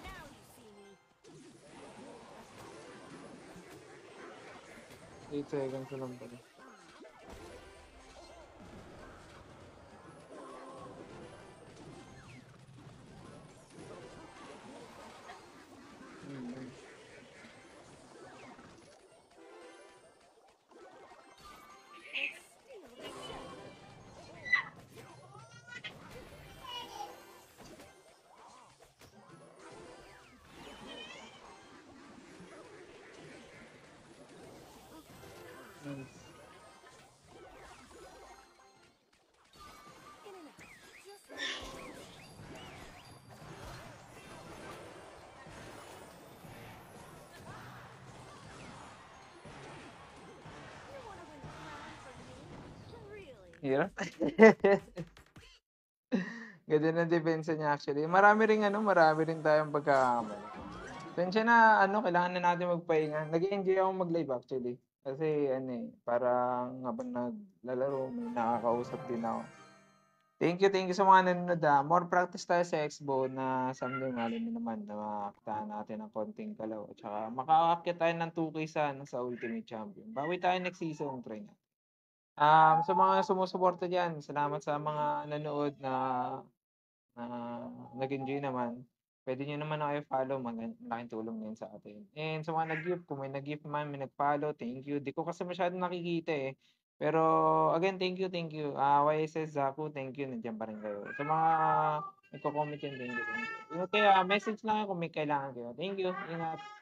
Now you see me. 8 seconds na lang pala. Let's steal the show. Nice. In and out. Just like that. You wanna win a crown from me? Really? Hirap. Ganda ng depensa niya actually. Marami rin tayong pagkakamali. Pensya na kailangan na natin magpahinga. Nag-enjoy ako mag-live actually. Kasi parang habang naglalaro, may nakakausap din ako. Thank you sa mga nanonood. More practice tayo sa Expo na someday malay mo naman na makakitaan natin ng konting galaw. At saka makakakit tayo ng 2K sa Ultimate Champion. Bawi tayo next season, try na. Sa mga sumusuporta dyan, salamat sa mga nanood na nag-enjoy naman. Pwede nyo naman ako i-follow, malaking tulong din sa atin. And sa mga nag-gift, kung may nag-gift man, may nag-follow, thank you. Di ko kasi masyadong nakikita eh. Pero again, thank you. YSS Zaku, thank you. Nandiyan pa rin kayo. Sa mga nagko-comment yan, thank you. Kaya message lang ako kung may kailangan kayo. Thank you. Ingat.